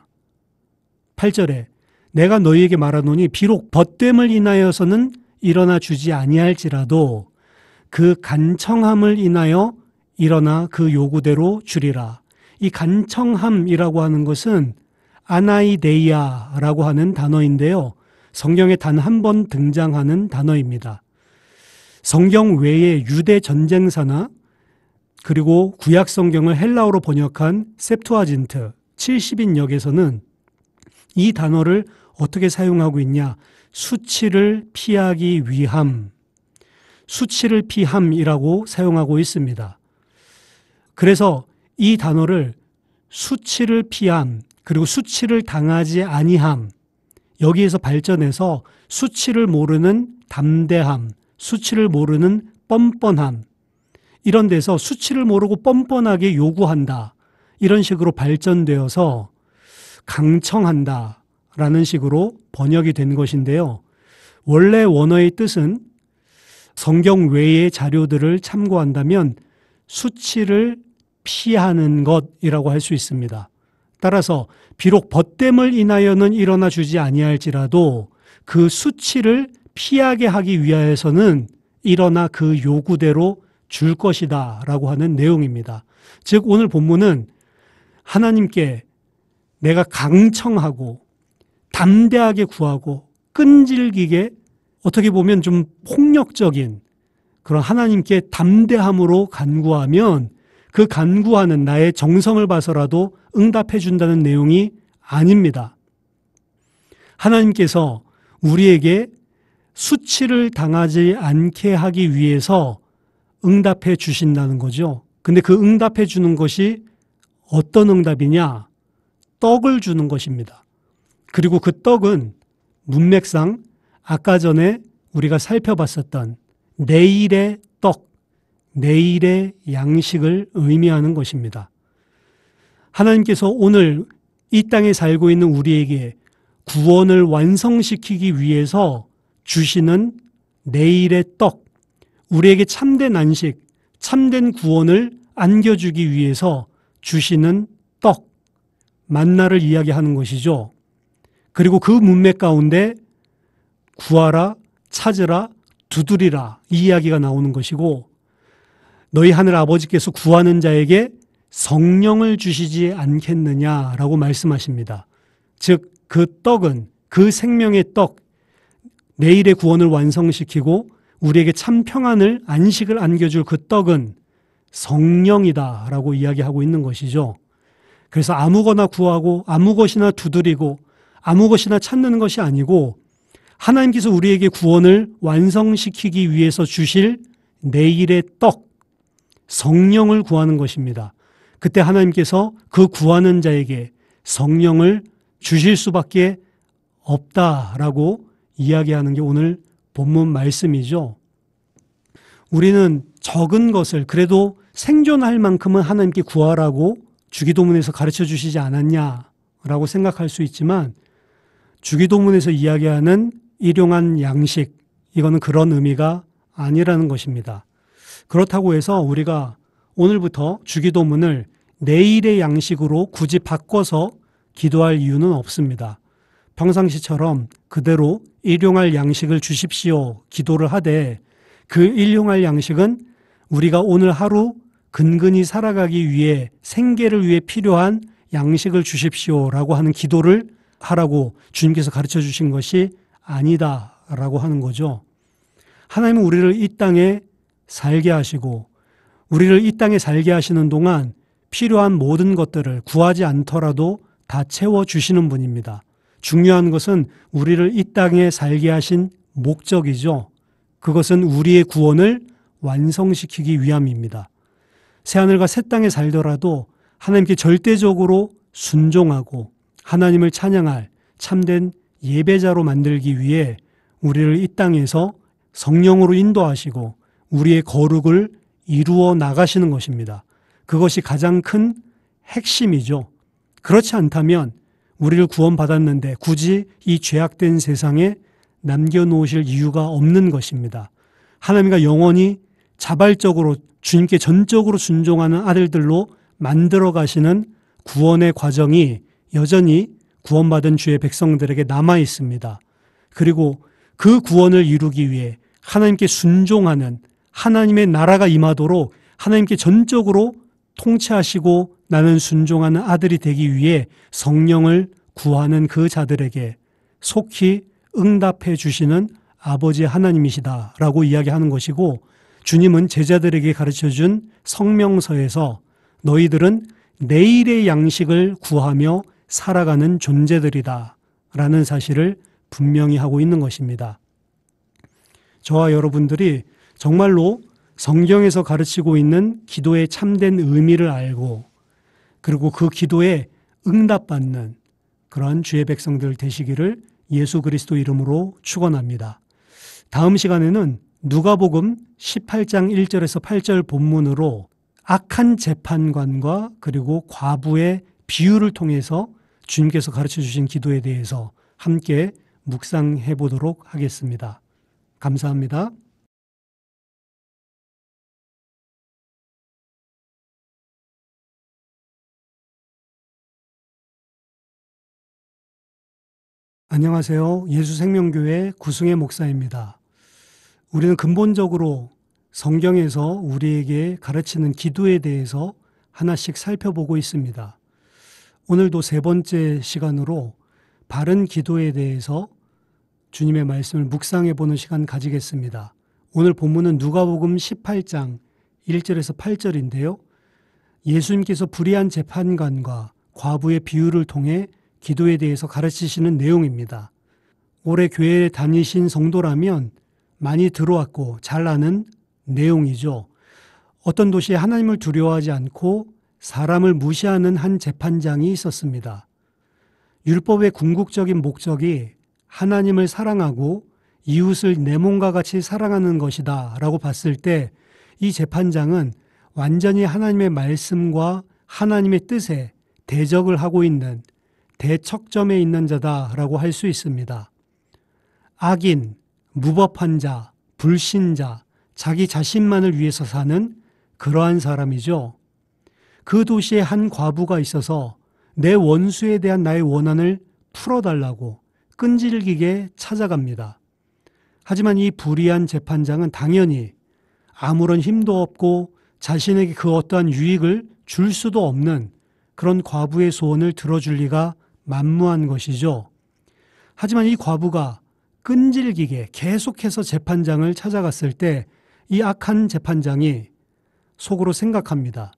A: 8절에 내가 너희에게 말하노니 비록 벗됨을 인하여서는 일어나 주지 아니할지라도 그 간청함을 인하여 일어나 그 요구대로 주리라. 이 간청함이라고 하는 것은 아나이데이아라고 하는 단어인데요. 성경에 단 한 번 등장하는 단어입니다. 성경 외에 유대 전쟁사나 그리고 구약 성경을 헬라어로 번역한 셉투아진트 70인역에서는 이 단어를 어떻게 사용하고 있냐? 수치를 피하기 위함, 수치를 피함이라고 사용하고 있습니다. 그래서 이 단어를 수치를 피함, 그리고 수치를 당하지 아니함, 여기에서 발전해서 수치를 모르는 담대함, 수치를 모르는 뻔뻔함, 이런 데서 수치를 모르고 뻔뻔하게 요구한다, 이런 식으로 발전되어서 강청한다 라는 식으로 번역이 된 것인데요. 원래 원어의 뜻은 성경 외의 자료들을 참고한다면 수치를 피하는 것이라고 할 수 있습니다. 따라서 비록 벗됨을 인하여는 일어나 주지 아니할지라도 그 수치를 피하게 하기 위하여서는 일어나 그 요구대로 줄 것이다 라고 하는 내용입니다. 즉 오늘 본문은 하나님께 내가 강청하고 담대하게 구하고 끈질기게, 어떻게 보면 좀 폭력적인 그런 하나님께 담대함으로 간구하면 그 간구하는 나의 정성을 봐서라도 응답해 준다는 내용이 아닙니다. 하나님께서 우리에게 수치를 당하지 않게 하기 위해서 응답해 주신다는 거죠. 근데 그 응답해 주는 것이 어떤 응답이냐? 떡을 주는 것입니다. 그리고 그 떡은 문맥상 아까 전에 우리가 살펴봤었던 내일의 떡, 내일의 양식을 의미하는 것입니다. 하나님께서 오늘 이 땅에 살고 있는 우리에게 구원을 완성시키기 위해서 주시는 내일의 떡, 우리에게 참된 안식, 참된 구원을 안겨주기 위해서 주시는 떡, 만나를 이야기하는 것이죠. 그리고 그 문맥 가운데 구하라, 찾으라, 두드리라 이 이야기가 나오는 것이고, 너희 하늘 아버지께서 구하는 자에게 성령을 주시지 않겠느냐라고 말씀하십니다. 즉 그 떡은, 그 생명의 떡, 내일의 구원을 완성시키고 우리에게 참 평안을, 안식을 안겨줄 그 떡은 성령이다라고 이야기하고 있는 것이죠. 그래서 아무거나 구하고 아무것이나 두드리고 아무것이나 찾는 것이 아니고 하나님께서 우리에게 구원을 완성시키기 위해서 주실 내일의 떡, 성령을 구하는 것입니다. 그때 하나님께서 그 구하는 자에게 성령을 주실 수밖에 없다라고 이야기하는 게 오늘 본문 말씀이죠. 우리는 적은 것을 그래도 생존할 만큼은 하나님께 구하라고 주기도문에서 가르쳐 주시지 않았냐라고 생각할 수 있지만, 주기도문에서 이야기하는 일용한 양식, 이거는 그런 의미가 아니라는 것입니다. 그렇다고 해서 우리가 오늘부터 주기도문을 내일의 양식으로 굳이 바꿔서 기도할 이유는 없습니다. 평상시처럼 그대로 일용할 양식을 주십시오 기도를 하되, 그 일용할 양식은 우리가 오늘 하루 근근히 살아가기 위해, 생계를 위해 필요한 양식을 주십시오라고 하는 기도를 하라고 주님께서 가르쳐 주신 것이 아니다라고 하는 거죠. 하나님은 우리를 이 땅에 살게 하시고, 우리를 이 땅에 살게 하시는 동안 필요한 모든 것들을 구하지 않더라도 다 채워주시는 분입니다. 중요한 것은 우리를 이 땅에 살게 하신 목적이죠. 그것은 우리의 구원을 완성시키기 위함입니다. 새하늘과 새 땅에 살더라도 하나님께 절대적으로 순종하고 하나님을 찬양할 참된 예배자로 만들기 위해 우리를 이 땅에서 성령으로 인도하시고 우리의 거룩을 이루어 나가시는 것입니다. 그것이 가장 큰 핵심이죠. 그렇지 않다면 우리를 구원받았는데 굳이 이 죄악된 세상에 남겨놓으실 이유가 없는 것입니다. 하나님과 영원히 자발적으로 주님께 전적으로 순종하는 아들들로 만들어 가시는 구원의 과정이 여전히 구원받은 주의 백성들에게 남아 있습니다. 그리고 그 구원을 이루기 위해 하나님께 순종하는 하나님의 나라가 임하도록 하나님께 전적으로 통치하시고 나는 순종하는 아들이 되기 위해 성령을 구하는 그 자들에게 속히 응답해 주시는 아버지 하나님이시다라고 이야기하는 것이고, 주님은 제자들에게 가르쳐준 성명서에서 너희들은 내일의 양식을 구하며 살아가는 존재들이다 라는 사실을 분명히 하고 있는 것입니다. 저와 여러분들이 정말로 성경에서 가르치고 있는 기도의 참된 의미를 알고, 그리고 그 기도에 응답받는 그러한 주의 백성들 되시기를 예수 그리스도 이름으로 축원합니다. 다음 시간에는 누가복음 18장 1절에서 8절 본문으로 악한 재판관과 그리고 과부의 비유를 통해서 주님께서 가르쳐 주신 기도에 대해서 함께 묵상해 보도록 하겠습니다. 감사합니다. 안녕하세요. 예수생명교회 구승의 목사입니다. 우리는 근본적으로 성경에서 우리에게 가르치는 기도에 대해서 하나씩 살펴보고 있습니다. 오늘도 세 번째 시간으로 바른 기도에 대해서 주님의 말씀을 묵상해 보는 시간 가지겠습니다. 오늘 본문은 누가복음 18장 1절에서 8절인데요. 예수님께서 불의한 재판관과 과부의 비유를 통해 기도에 대해서 가르치시는 내용입니다. 올해 교회에 다니신 성도라면 많이 들어왔고 잘 아는 내용이죠. 어떤 도시에 하나님을 두려워하지 않고 사람을 무시하는 한 재판장이 있었습니다. 율법의 궁극적인 목적이 하나님을 사랑하고 이웃을 내 몸과 같이 사랑하는 것이다 라고 봤을 때 이 재판장은 완전히 하나님의 말씀과 하나님의 뜻에 대적을 하고 있는 대척점에 있는 자다라고 할 수 있습니다. 악인, 무법한 자, 불신자, 자기 자신만을 위해서 사는 그러한 사람이죠. 그 도시에 한 과부가 있어서 내 원수에 대한 나의 원한을 풀어달라고 끈질기게 찾아갑니다. 하지만 이 불의한 재판장은 당연히 아무런 힘도 없고 자신에게 그 어떠한 유익을 줄 수도 없는 그런 과부의 소원을 들어줄 리가 만무한 것이죠. 하지만 이 과부가 끈질기게 계속해서 재판장을 찾아갔을 때 이 악한 재판장이 속으로 생각합니다.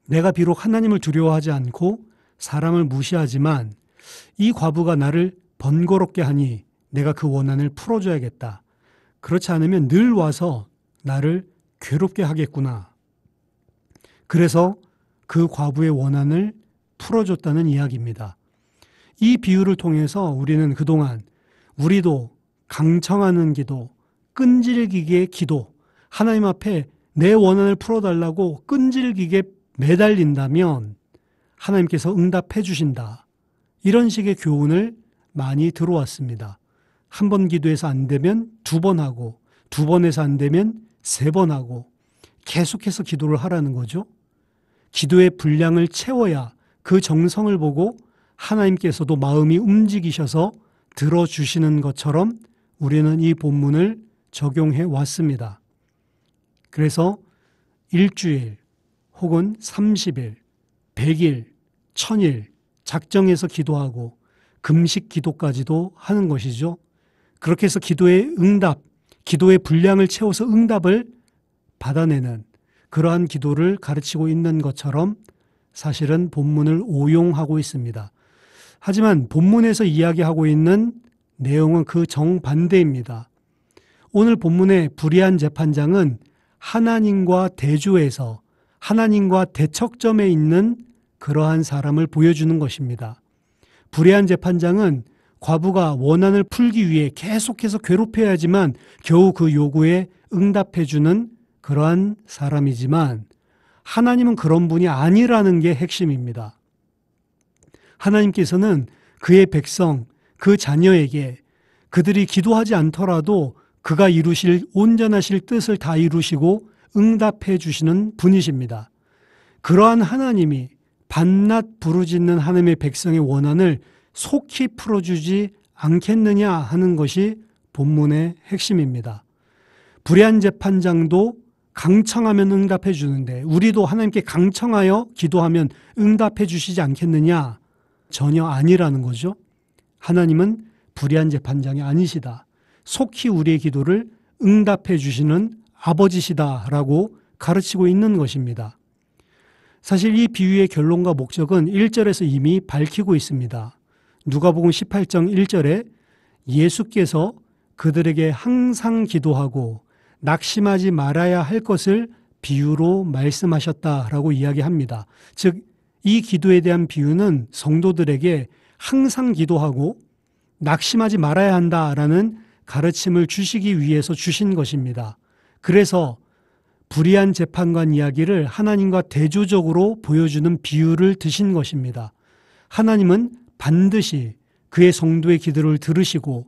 A: 내가 비록 하나님을 두려워하지 않고 사람을 무시하지만 이 과부가 나를 번거롭게 하니 내가 그 원한을 풀어줘야겠다. 그렇지 않으면 늘 와서 나를 괴롭게 하겠구나. 그래서 그 과부의 원한을 풀어줬다는 이야기입니다. 이 비유를 통해서 우리는 그동안 우리도 강청하는 기도, 끈질기게 기도, 하나님 앞에 내 원한을 풀어달라고 끈질기게 매달린다면 하나님께서 응답해 주신다. 이런 식의 교훈을 많이 들어왔습니다. 한 번 기도해서 안 되면 2번 하고, 2번에서 안 되면 3번 하고, 계속해서 기도를 하라는 거죠. 기도의 분량을 채워야 그 정성을 보고 하나님께서도 마음이 움직이셔서 들어주시는 것처럼 우리는 이 본문을 적용해 왔습니다. 그래서 일주일 혹은 30일, 100일, 1000일 작정해서 기도하고 금식 기도까지도 하는 것이죠. 그렇게 해서 기도의 응답, 기도의 분량을 채워서 응답을 받아내는 그러한 기도를 가르치고 있는 것처럼 사실은 본문을 오용하고 있습니다. 하지만 본문에서 이야기하고 있는 내용은 그 정반대입니다. 오늘 본문의 불의한 재판장은 하나님과 대조해서 하나님과 대척점에 있는 그러한 사람을 보여주는 것입니다. 불의한 재판장은 과부가 원한을 풀기 위해 계속해서 괴롭혀야지만 겨우 그 요구에 응답해주는 그러한 사람이지만 하나님은 그런 분이 아니라는 게 핵심입니다. 하나님께서는 그의 백성, 그 자녀에게 그들이 기도하지 않더라도 그가 이루실 온전하실 뜻을 다 이루시고 응답해 주시는 분이십니다. 그러한 하나님이 밤낮 부르짖는 하나님의 백성의 원한을 속히 풀어주지 않겠느냐 하는 것이 본문의 핵심입니다. 불의한 재판장도 강청하면 응답해 주는데 우리도 하나님께 강청하여 기도하면 응답해 주시지 않겠느냐? 전혀 아니라는 거죠. 하나님은 불의한 재판장이 아니시다. 속히 우리의 기도를 응답해 주시는 아버지시다라고 가르치고 있는 것입니다. 사실 이 비유의 결론과 목적은 1절에서 이미 밝히고 있습니다. 누가복음 18장 1절에 예수께서 그들에게 항상 기도하고 낙심하지 말아야 할 것을 비유로 말씀하셨다라고 이야기합니다. 즉, 이 기도에 대한 비유는 성도들에게 항상 기도하고 낙심하지 말아야 한다라는 가르침을 주시기 위해서 주신 것입니다. 그래서 불의한 재판관 이야기를 하나님과 대조적으로 보여주는 비유를 드신 것입니다. 하나님은 반드시 그의 성도의 기도를 들으시고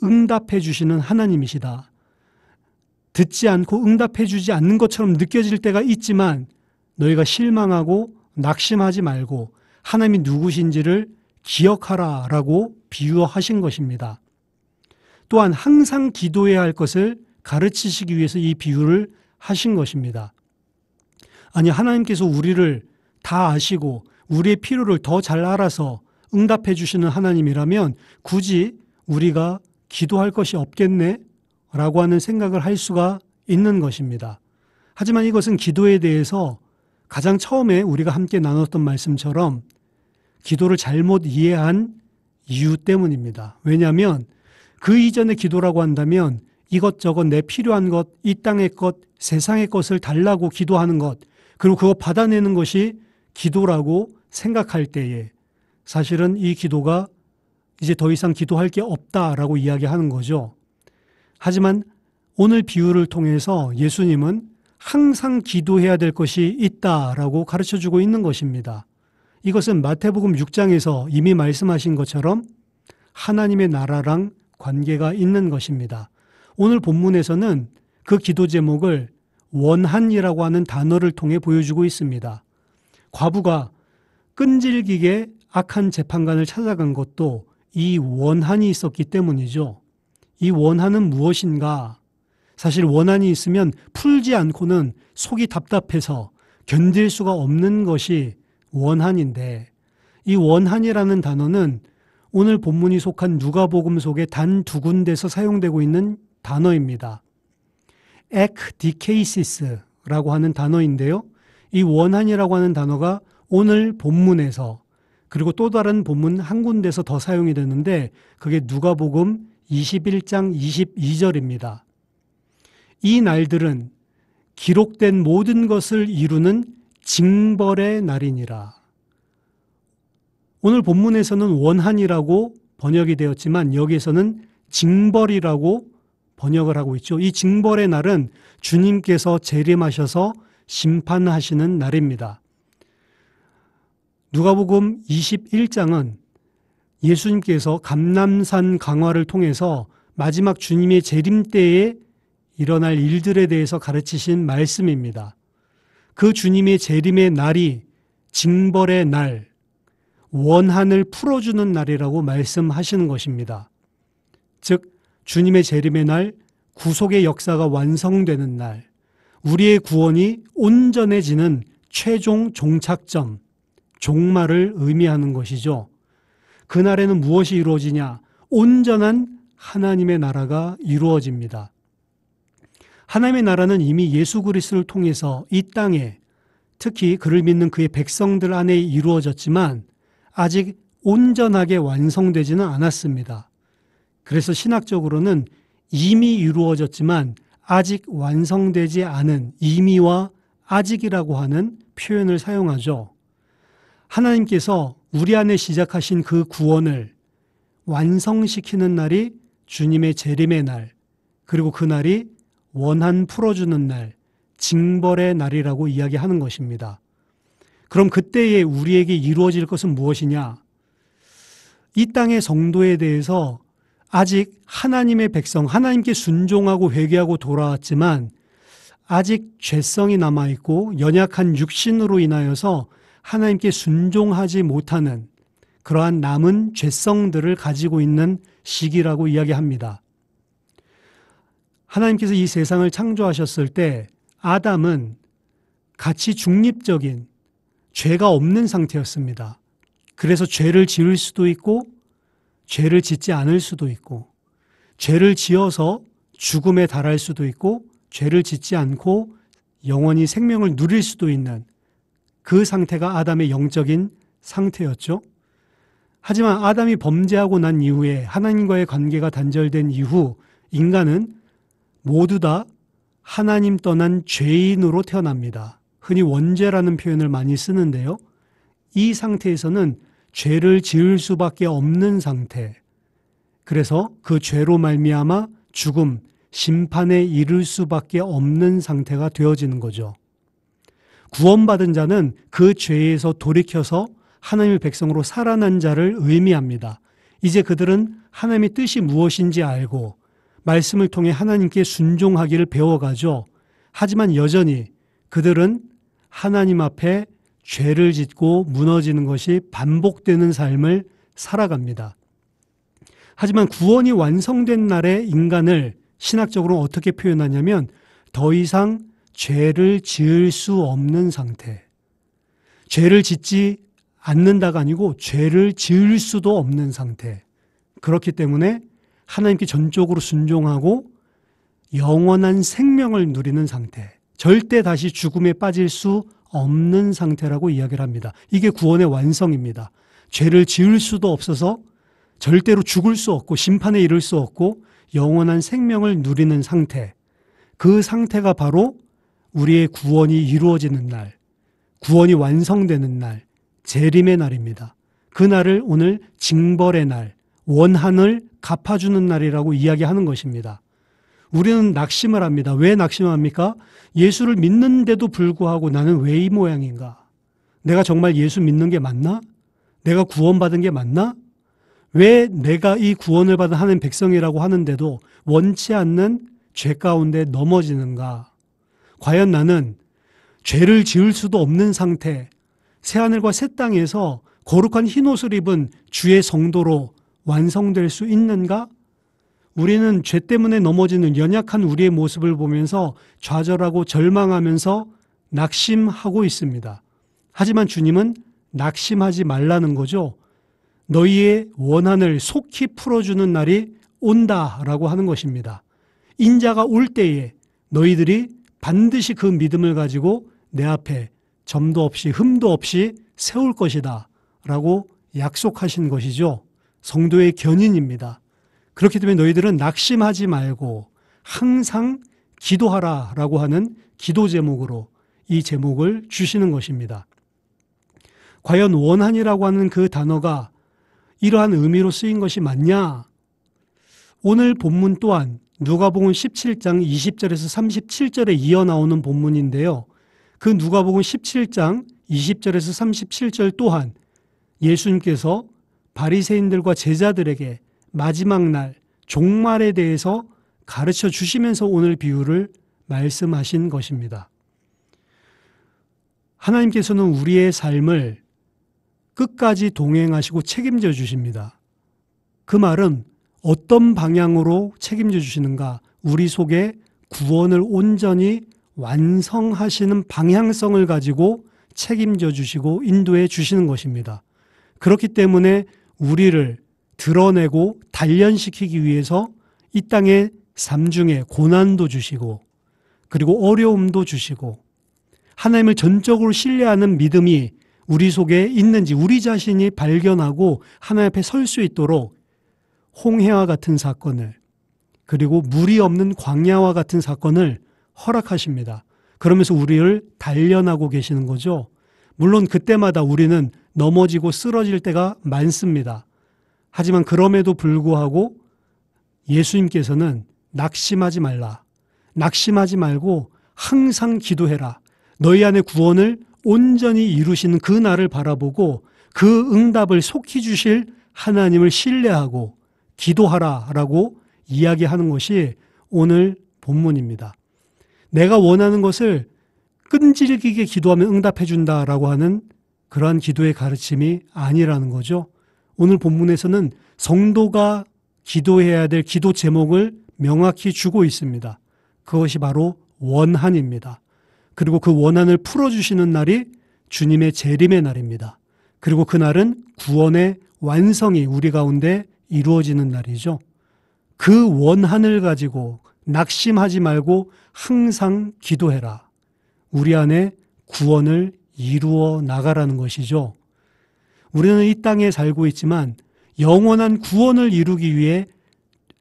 A: 응답해 주시는 하나님이시다. 듣지 않고 응답해 주지 않는 것처럼 느껴질 때가 있지만 너희가 실망하고 낙심하지 말고 하나님이 누구신지를 기억하라라고 비유하신 것입니다. 또한 항상 기도해야 할 것을 가르치시기 위해서 이 비유를 하신 것입니다. 아니, 하나님께서 우리를 다 아시고 우리의 필요를 더 잘 알아서 응답해 주시는 하나님이라면 굳이 우리가 기도할 것이 없겠네? 라고 하는 생각을 할 수가 있는 것입니다. 하지만 이것은 기도에 대해서 가장 처음에 우리가 함께 나눴던 말씀처럼 기도를 잘못 이해한 이유 때문입니다. 왜냐하면 그 이전의 기도라고 한다면 이것저것 내 필요한 것, 이 땅의 것, 세상의 것을 달라고 기도하는 것, 그리고 그거 받아내는 것이 기도라고 생각할 때에 사실은 이 기도가 이제 더 이상 기도할 게 없다라고 이야기하는 거죠. 하지만 오늘 비유를 통해서 예수님은 항상 기도해야 될 것이 있다라고 가르쳐주고 있는 것입니다. 이것은 마태복음 6장에서 이미 말씀하신 것처럼 하나님의 나라랑 관계가 있는 것입니다. 오늘 본문에서는 그 기도 제목을 원한이라고 하는 단어를 통해 보여주고 있습니다. 과부가 끈질기게 악한 재판관을 찾아간 것도 이 원한이 있었기 때문이죠. 이 원한은 무엇인가? 사실 원한이 있으면 풀지 않고는 속이 답답해서 견딜 수가 없는 것이 원한인데 이 원한이라는 단어는 오늘 본문이 속한 누가복음 속에 단 2군데서 사용되고 있는 단어입니다. ekdikasis라고 하는 단어인데요. 이 원한이라고 하는 단어가 오늘 본문에서 그리고 또 다른 본문 한 군데서 더 사용이 되는데 그게 누가복음 21장 22절입니다. 이 날들은 기록된 모든 것을 이루는 징벌의 날이니라. 오늘 본문에서는 원한이라고 번역이 되었지만 여기에서는 징벌이라고 번역을 하고 있죠. 이 징벌의 날은 주님께서 재림하셔서 심판하시는 날입니다. 누가복음 21장은 예수님께서 감람산 강화를 통해서 마지막 주님의 재림 때에 일어날 일들에 대해서 가르치신 말씀입니다. 그 주님의 재림의 날이 징벌의 날, 원한을 풀어주는 날이라고 말씀하시는 것입니다. 즉 주님의 재림의 날, 구속의 역사가 완성되는 날, 우리의 구원이 온전해지는 최종 종착점, 종말을 의미하는 것이죠. 그날에는 무엇이 이루어지냐? 온전한 하나님의 나라가 이루어집니다. 하나님의 나라는 이미 예수 그리스도를 통해서 이 땅에, 특히 그를 믿는 그의 백성들 안에 이루어졌지만 아직 온전하게 완성되지는 않았습니다. 그래서 신학적으로는 이미 이루어졌지만 아직 완성되지 않은 이미와 아직이라고 하는 표현을 사용하죠. 하나님께서 우리 안에 시작하신 그 구원을 완성시키는 날이 주님의 재림의 날, 그리고 그 날이 원한 풀어주는 날, 징벌의 날이라고 이야기하는 것입니다. 그럼 그때에 우리에게 이루어질 것은 무엇이냐? 이 땅의 성도에 대해서 아직 하나님의 백성, 하나님께 순종하고 회개하고 돌아왔지만 아직 죄성이 남아있고 연약한 육신으로 인하여서 하나님께 순종하지 못하는 그러한 남은 죄성들을 가지고 있는 시기라고 이야기합니다. 하나님께서 이 세상을 창조하셨을 때 아담은 가치 중립적인 죄가 없는 상태였습니다. 그래서 죄를 지을 수도 있고 죄를 짓지 않을 수도 있고 죄를 지어서 죽음에 달할 수도 있고 죄를 짓지 않고 영원히 생명을 누릴 수도 있는 그 상태가 아담의 영적인 상태였죠. 하지만 아담이 범죄하고 난 이후에 하나님과의 관계가 단절된 이후 인간은 모두 다 하나님 떠난 죄인으로 태어납니다. 흔히 원죄라는 표현을 많이 쓰는데요. 이 상태에서는 죄를 지을 수밖에 없는 상태. 그래서 그 죄로 말미암아 죽음, 심판에 이를 수밖에 없는 상태가 되어지는 거죠. 구원받은 자는 그 죄에서 돌이켜서 하나님의 백성으로 살아난 자를 의미합니다. 이제 그들은 하나님의 뜻이 무엇인지 알고 말씀을 통해 하나님께 순종하기를 배워가죠. 하지만 여전히 그들은 하나님 앞에 죄를 짓고 무너지는 것이 반복되는 삶을 살아갑니다. 하지만 구원이 완성된 날의 인간을 신학적으로 어떻게 표현하냐면 더 이상 죄를 지을 수 없는 상태. 죄를 짓지 않는다가 아니고 죄를 지을 수도 없는 상태. 그렇기 때문에 하나님께 전적으로 순종하고 영원한 생명을 누리는 상태. 절대 다시 죽음에 빠질 수 없는 상태라고 이야기를 합니다. 이게 구원의 완성입니다. 죄를 지을 수도 없어서 절대로 죽을 수 없고 심판에 이를 수 없고 영원한 생명을 누리는 상태. 그 상태가 바로 우리의 구원이 이루어지는 날, 구원이 완성되는 날, 재림의 날입니다. 그 날을 오늘 징벌의 날, 원한을 갚아주는 날이라고 이야기하는 것입니다. 우리는 낙심을 합니다. 왜 낙심합니까? 예수를 믿는데도 불구하고 나는 왜 이 모양인가? 내가 정말 예수 믿는 게 맞나? 내가 구원받은 게 맞나? 왜 내가 이 구원을 받은 하나님 백성이라고 하는데도 원치 않는 죄 가운데 넘어지는가? 과연 나는 죄를 지을 수도 없는 상태, 새하늘과 새 땅에서 거룩한 흰옷을 입은 주의 성도로 완성될 수 있는가? 우리는 죄 때문에 넘어지는 연약한 우리의 모습을 보면서 좌절하고 절망하면서 낙심하고 있습니다. 하지만 주님은 낙심하지 말라는 거죠. 너희의 원한을 속히 풀어주는 날이 온다라고 하는 것입니다. 인자가 올 때에 너희들이 반드시 그 믿음을 가지고 내 앞에 점도 없이 흠도 없이 세울 것이다 라고 약속하신 것이죠. 성도의 견인입니다. 그렇기 때문에 너희들은 낙심하지 말고 항상 기도하라 라고 하는 기도 제목으로 이 제목을 주시는 것입니다. 과연 원한이라고 하는 그 단어가 이러한 의미로 쓰인 것이 맞냐? 오늘 본문 또한 누가복음 17장 20절에서 37절에 이어 나오는 본문인데요. 그 누가복음 17장 20절에서 37절 또한 예수님께서 바리새인들과 제자들에게 마지막 날 종말에 대해서 가르쳐 주시면서 오늘 비유를 말씀하신 것입니다. 하나님께서는 우리의 삶을 끝까지 동행하시고 책임져 주십니다. 그 말은 어떤 방향으로 책임져 주시는가? 우리 속에 구원을 온전히 완성하시는 방향성을 가지고 책임져 주시고 인도해 주시는 것입니다. 그렇기 때문에 우리를 드러내고 단련시키기 위해서 이 땅의 삶 중에 고난도 주시고 그리고 어려움도 주시고 하나님을 전적으로 신뢰하는 믿음이 우리 속에 있는지 우리 자신이 발견하고 하나님 앞에 설 수 있도록 홍해와 같은 사건을 그리고 물이 없는 광야와 같은 사건을 허락하십니다. 그러면서 우리를 단련하고 계시는 거죠. 물론 그때마다 우리는 넘어지고 쓰러질 때가 많습니다. 하지만 그럼에도 불구하고 예수님께서는 낙심하지 말라. 낙심하지 말고 항상 기도해라. 너희 안에 구원을 온전히 이루시는 그 날을 바라보고 그 응답을 속히 주실 하나님을 신뢰하고 기도하라라고 이야기하는 것이 오늘 본문입니다. 내가 원하는 것을 끈질기게 기도하면 응답해 준다라고 하는 그러한 기도의 가르침이 아니라는 거죠. 오늘 본문에서는 성도가 기도해야 될 기도 제목을 명확히 주고 있습니다. 그것이 바로 원한입니다. 그리고 그 원한을 풀어주시는 날이 주님의 재림의 날입니다. 그리고 그날은 구원의 완성이 우리 가운데 이루어지는 날이죠. 그 원한을 가지고 낙심하지 말고 항상 기도해라. 우리 안에 구원을 이루어 나가라는 것이죠. 우리는 이 땅에 살고 있지만 영원한 구원을 이루기 위해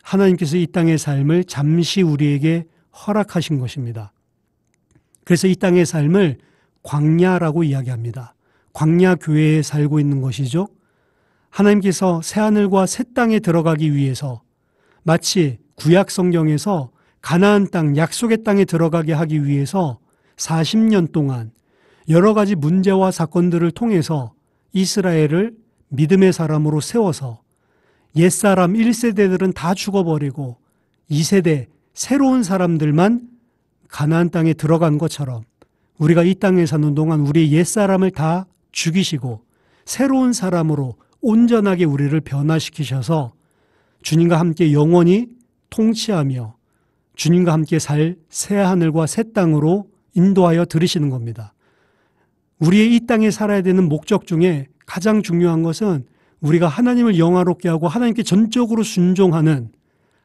A: 하나님께서 이 땅의 삶을 잠시 우리에게 허락하신 것입니다. 그래서 이 땅의 삶을 광야라고 이야기합니다. 광야 교회에 살고 있는 것이죠. 하나님께서 새하늘과 새 땅에 들어가기 위해서 마치 구약 성경에서 가나안 땅, 약속의 땅에 들어가게 하기 위해서 40년 동안 여러 가지 문제와 사건들을 통해서 이스라엘을 믿음의 사람으로 세워서 옛사람 1세대들은 다 죽어버리고 2세대 새로운 사람들만 가나안 땅에 들어간 것처럼 우리가 이 땅에 사는 동안 우리의 옛사람을 다 죽이시고 새로운 사람으로 온전하게 우리를 변화시키셔서 주님과 함께 영원히 통치하며 주님과 함께 살 새하늘과 새 땅으로 인도하여 들으시는 겁니다. 우리의 이 땅에 살아야 되는 목적 중에 가장 중요한 것은 우리가 하나님을 영화롭게 하고 하나님께 전적으로 순종하는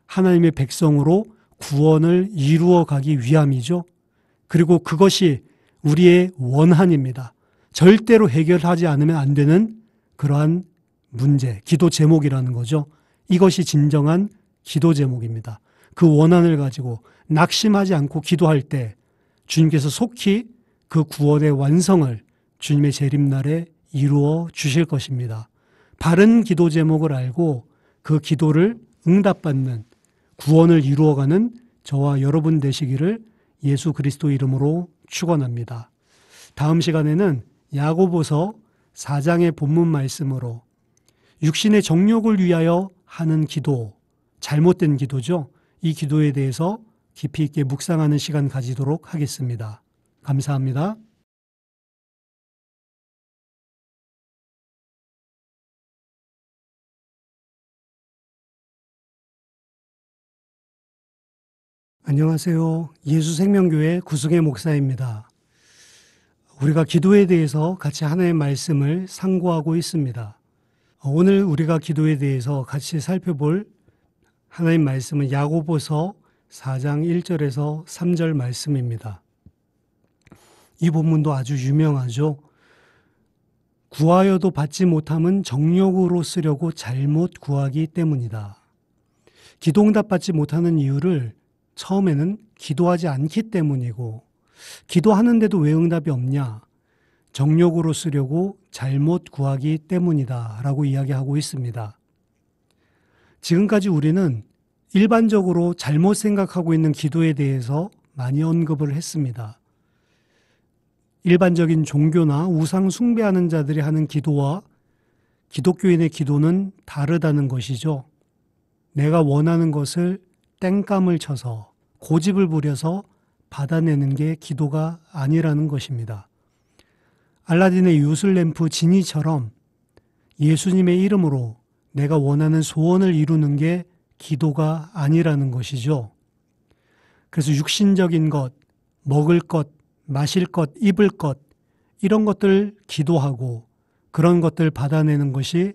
A: 하나님의 백성으로 구원을 이루어 가기 위함이죠. 그리고 그것이 우리의 원한입니다. 절대로 해결하지 않으면 안 되는 그러한 문제, 기도 제목이라는 거죠. 이것이 진정한 기도 제목입니다. 그 원한을 가지고 낙심하지 않고 기도할 때 주님께서 속히 그 구원의 완성을 주님의 재림날에 이루어 주실 것입니다. 바른 기도 제목을 알고 그 기도를 응답받는 구원을 이루어가는 저와 여러분 되시기를 예수 그리스도 이름으로 축원합니다. 다음 시간에는 야고보서 4장의 본문 말씀으로 육신의 정욕을 위하여 하는 기도, 잘못된 기도죠. 이 기도에 대해서 깊이 있게 묵상하는 시간 가지도록 하겠습니다. 감사합니다. 안녕하세요. 예수생명교회 구승의 목사입니다. 우리가 기도에 대해서 같이 하나님의 말씀을 상고하고 있습니다. 오늘 우리가 기도에 대해서 같이 살펴볼 하나님 말씀은 야고보서 4장 1절에서 3절 말씀입니다. 이 본문도 아주 유명하죠. 구하여도 받지 못함은 정욕으로 쓰려고 잘못 구하기 때문이다. 기도 응답 받지 못하는 이유를 처음에는 기도하지 않기 때문이고 기도하는데도 왜 응답이 없냐? 정욕으로 쓰려고 잘못 구하기 때문이다 라고 이야기하고 있습니다. 지금까지 우리는 일반적으로 잘못 생각하고 있는 기도에 대해서 많이 언급을 했습니다. 일반적인 종교나 우상 숭배하는 자들이 하는 기도와 기독교인의 기도는 다르다는 것이죠. 내가 원하는 것을 땡감을 쳐서 고집을 부려서 받아내는 게 기도가 아니라는 것입니다. 알라딘의 요술램프 지니처럼 예수님의 이름으로 내가 원하는 소원을 이루는 게 기도가 아니라는 것이죠. 그래서 육신적인 것, 먹을 것, 마실 것, 입을 것 이런 것들 기도하고 그런 것들 받아내는 것이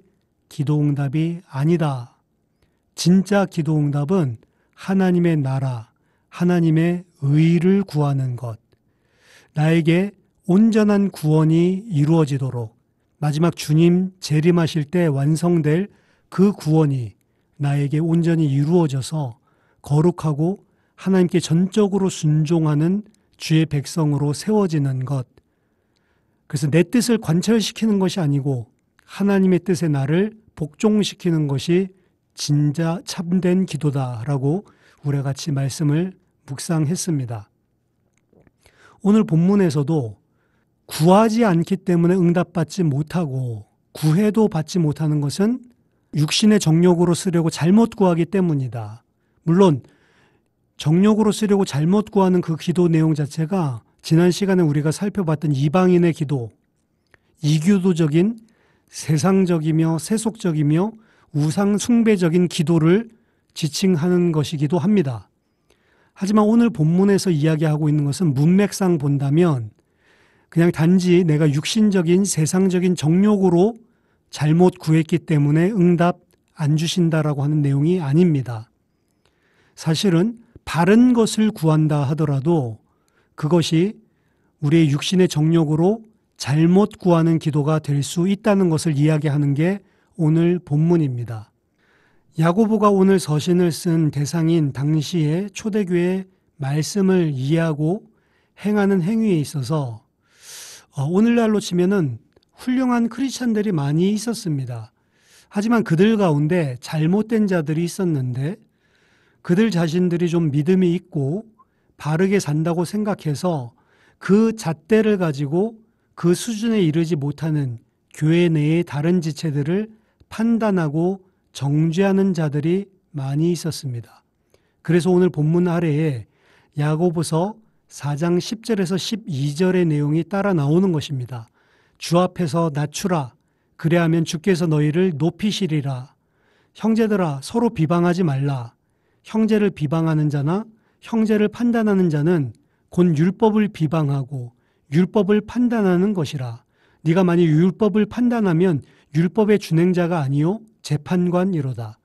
A: 기도응답이 아니다. 진짜 기도응답은 하나님의 나라, 하나님의 의를 구하는 것, 나에게 온전한 구원이 이루어지도록 마지막 주님 재림하실 때 완성될 그 구원이 나에게 온전히 이루어져서 거룩하고 하나님께 전적으로 순종하는 주의 백성으로 세워지는 것. 그래서 내 뜻을 관철시키는 것이 아니고 하나님의 뜻에 나를 복종시키는 것이 진짜 참된 기도다라고 우리가 같이 말씀을 묵상했습니다. 오늘 본문에서도 구하지 않기 때문에 응답받지 못하고 구해도 받지 못하는 것은 육신의 정욕으로 쓰려고 잘못 구하기 때문이다. 물론 정욕으로 쓰려고 잘못 구하는 그 기도 내용 자체가 지난 시간에 우리가 살펴봤던 이방인의 기도, 이교도적인 세상적이며 세속적이며 우상 숭배적인 기도를 지칭하는 것이기도 합니다. 하지만 오늘 본문에서 이야기하고 있는 것은 문맥상 본다면 그냥 단지 내가 육신적인 세상적인 정욕으로 잘못 구했기 때문에 응답 안 주신다라고 하는 내용이 아닙니다. 사실은 바른 것을 구한다 하더라도 그것이 우리의 육신의 정욕으로 잘못 구하는 기도가 될 수 있다는 것을 이야기하는 게 오늘 본문입니다. 야고보가 오늘 서신을 쓴 대상인 당시의 초대교회의 말씀을 이해하고 행하는 행위에 있어서 오늘날로 치면은 훌륭한 크리스찬들이 많이 있었습니다. 하지만 그들 가운데 잘못된 자들이 있었는데 그들 자신들이 좀 믿음이 있고 바르게 산다고 생각해서 그 잣대를 가지고 그 수준에 이르지 못하는 교회 내의 다른 지체들을 판단하고 정죄하는 자들이 많이 있었습니다. 그래서 오늘 본문 아래에 야고보서 4장 10절에서 12절의 내용이 따라 나오는 것입니다. 주 앞에서 낮추라. 그래야하면 주께서 너희를 높이시리라. 형제들아 서로 비방하지 말라. 형제를 비방하는 자나 형제를 판단하는 자는 곧 율법을 비방하고 율법을 판단하는 것이라. 네가 만일 율법을 판단하면 율법의 준행자가 아니요 재판관이로다.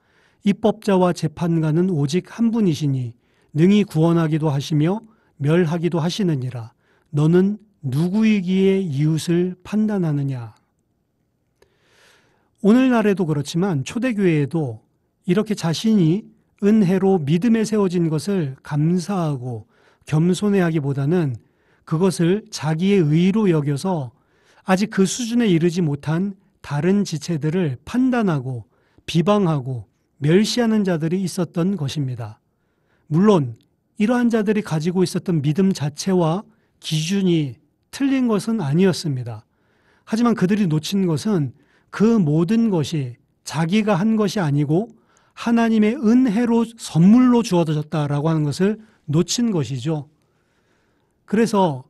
A: 입법자와 재판관은 오직 한 분이시니 능히 구원하기도 하시며 멸하기도 하시느니라. 너는 누구이기에 이웃을 판단하느냐. 오늘날에도 그렇지만 초대교회에도 이렇게 자신이 은혜로 믿음에 세워진 것을 감사하고 겸손해하기보다는 그것을 자기의 의로 여겨서 아직 그 수준에 이르지 못한 다른 지체들을 판단하고 비방하고 멸시하는 자들이 있었던 것입니다. 물론 이러한 자들이 가지고 있었던 믿음 자체와 기준이 틀린 것은 아니었습니다. 하지만 그들이 놓친 것은 그 모든 것이 자기가 한 것이 아니고 하나님의 은혜로 선물로 주어졌다라고 하는 것을 놓친 것이죠. 그래서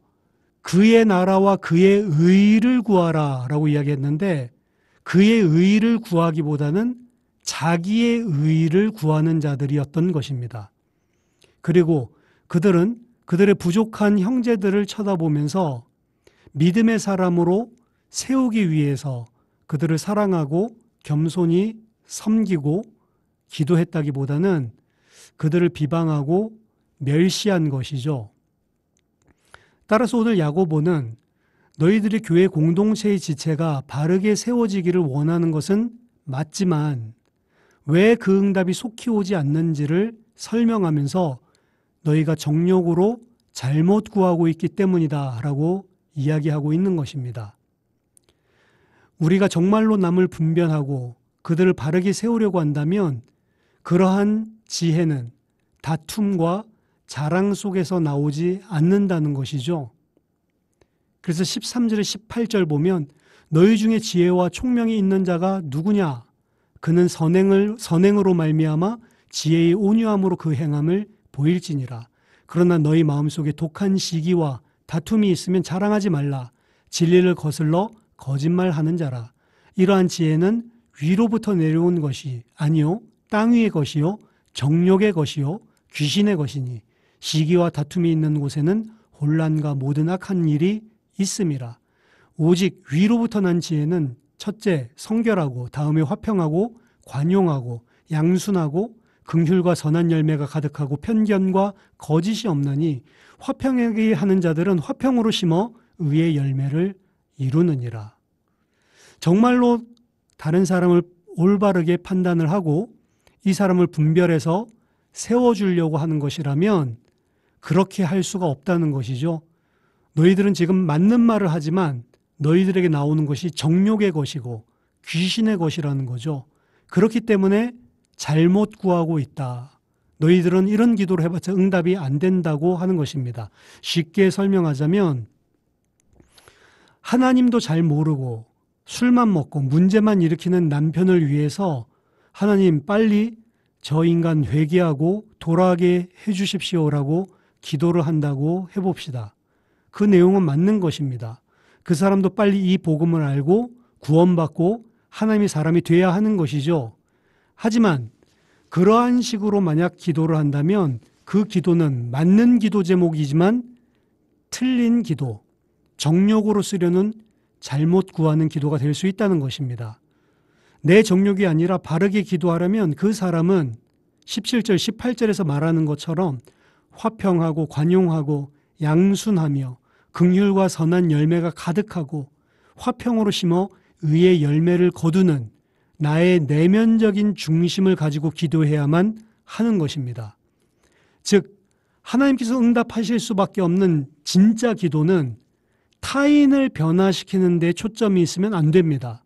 A: 그의 나라와 그의 의를 구하라 라고 이야기했는데 그의 의를 구하기보다는 자기의 의를 구하는 자들이었던 것입니다. 그리고 그들은 그들의 부족한 형제들을 쳐다보면서 믿음의 사람으로 세우기 위해서 그들을 사랑하고 겸손히 섬기고 기도했다기보다는 그들을 비방하고 멸시한 것이죠. 따라서 오늘 야고보는 너희들이 교회 공동체의 지체가 바르게 세워지기를 원하는 것은 맞지만 왜 그 응답이 속히 오지 않는지를 설명하면서 너희가 정욕으로 잘못 구하고 있기 때문이다 라고 이야기하고 있는 것입니다. 우리가 정말로 남을 분별하고 그들을 바르게 세우려고 한다면 그러한 지혜는 다툼과 자랑 속에서 나오지 않는다는 것이죠. 그래서 13절에 18절 보면 너희 중에 지혜와 총명이 있는 자가 누구냐? 그는 선행으로 말미암아 지혜의 온유함으로 그 행함을 보일지니라. 그러나 너희 마음속에 독한 시기와 다툼이 있으면 자랑하지 말라. 진리를 거슬러 거짓말하는 자라. 이러한 지혜는 위로부터 내려온 것이 아니요 땅 위의 것이요 정욕의 것이요 귀신의 것이니 시기와 다툼이 있는 곳에는 혼란과 모든 악한 일이 있음이라. 오직 위로부터 난 지혜는 첫째 성결하고 다음에 화평하고 관용하고 양순하고 긍휼과 선한 열매가 가득하고 편견과 거짓이 없나니 화평하게 하는 자들은 화평으로 심어 의의 열매를 이루느니라. 정말로 다른 사람을 올바르게 판단을 하고 이 사람을 분별해서 세워주려고 하는 것이라면 그렇게 할 수가 없다는 것이죠. 너희들은 지금 맞는 말을 하지만 너희들에게 나오는 것이 정욕의 것이고 귀신의 것이라는 거죠. 그렇기 때문에 잘못 구하고 있다. 너희들은 이런 기도를 해봤자 응답이 안 된다고 하는 것입니다. 쉽게 설명하자면 하나님도 잘 모르고 술만 먹고 문제만 일으키는 남편을 위해서 하나님 빨리 저 인간 회개하고 돌아가게 해주십시오라고 기도를 한다고 해봅시다. 그 내용은 맞는 것입니다. 그 사람도 빨리 이 복음을 알고 구원받고 하나님의 사람이 돼야 하는 것이죠. 하지만 그러한 식으로 만약 기도를 한다면 그 기도는 맞는 기도 제목이지만 틀린 기도, 정욕으로 쓰려는 잘못 구하는 기도가 될 수 있다는 것입니다. 내 정욕이 아니라 바르게 기도하려면 그 사람은 17절, 18절에서 말하는 것처럼 화평하고 관용하고 양순하며 긍휼과 선한 열매가 가득하고 화평으로 심어 의의 열매를 거두는 나의 내면적인 중심을 가지고 기도해야만 하는 것입니다. 즉 하나님께서 응답하실 수밖에 없는 진짜 기도는 타인을 변화시키는 데 초점이 있으면 안 됩니다.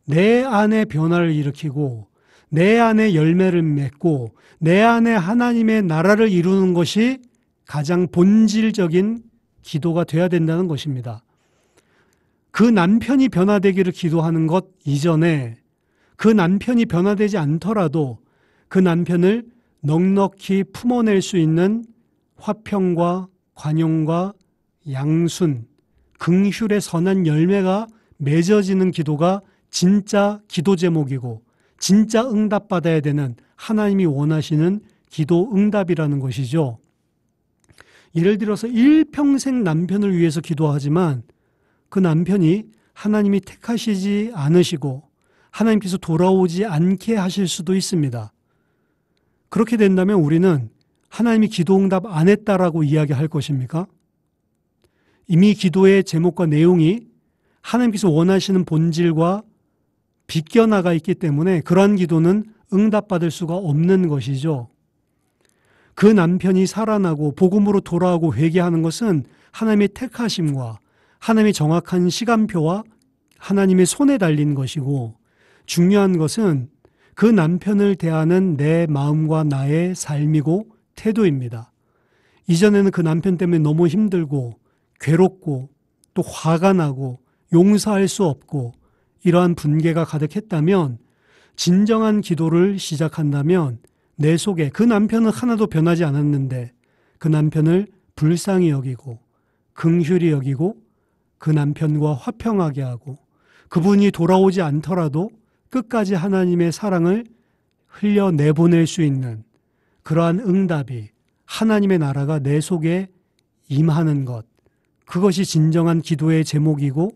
A: 내 안에 변화를 일으키고 내 안에 열매를 맺고 내 안에 하나님의 나라를 이루는 것이 가장 본질적인 기도가 돼야 된다는 것입니다. 그 남편이 변화되기를 기도하는 것 이전에 그 남편이 변화되지 않더라도 그 남편을 넉넉히 품어낼 수 있는 화평과 관용과 양순, 긍휼의 선한 열매가 맺어지는 기도가 진짜 기도 제목이고 진짜 응답받아야 되는 하나님이 원하시는 기도 응답이라는 것이죠. 예를 들어서 일평생 남편을 위해서 기도하지만 그 남편이 하나님이 택하시지 않으시고 하나님께서 돌아오지 않게 하실 수도 있습니다. 그렇게 된다면 우리는 하나님이 기도 응답 안 했다라고 이야기할 것입니까? 이미 기도의 제목과 내용이 하나님께서 원하시는 본질과 비껴나가 있기 때문에 그러한 기도는 응답받을 수가 없는 것이죠. 그 남편이 살아나고 복음으로 돌아오고 회개하는 것은 하나님의 택하심과 하나님의 정확한 시간표와 하나님의 손에 달린 것이고 중요한 것은 그 남편을 대하는 내 마음과 나의 삶이고 태도입니다. 이전에는 그 남편 때문에 너무 힘들고 괴롭고 또 화가 나고 용서할 수 없고 이러한 분개가 가득했다면 진정한 기도를 시작한다면 내 속에 그 남편은 하나도 변하지 않았는데 그 남편을 불쌍히 여기고 긍휼히 여기고 그 남편과 화평하게 하고 그분이 돌아오지 않더라도 끝까지 하나님의 사랑을 흘려내보낼 수 있는 그러한 응답이 하나님의 나라가 내 속에 임하는 것, 그것이 진정한 기도의 제목이고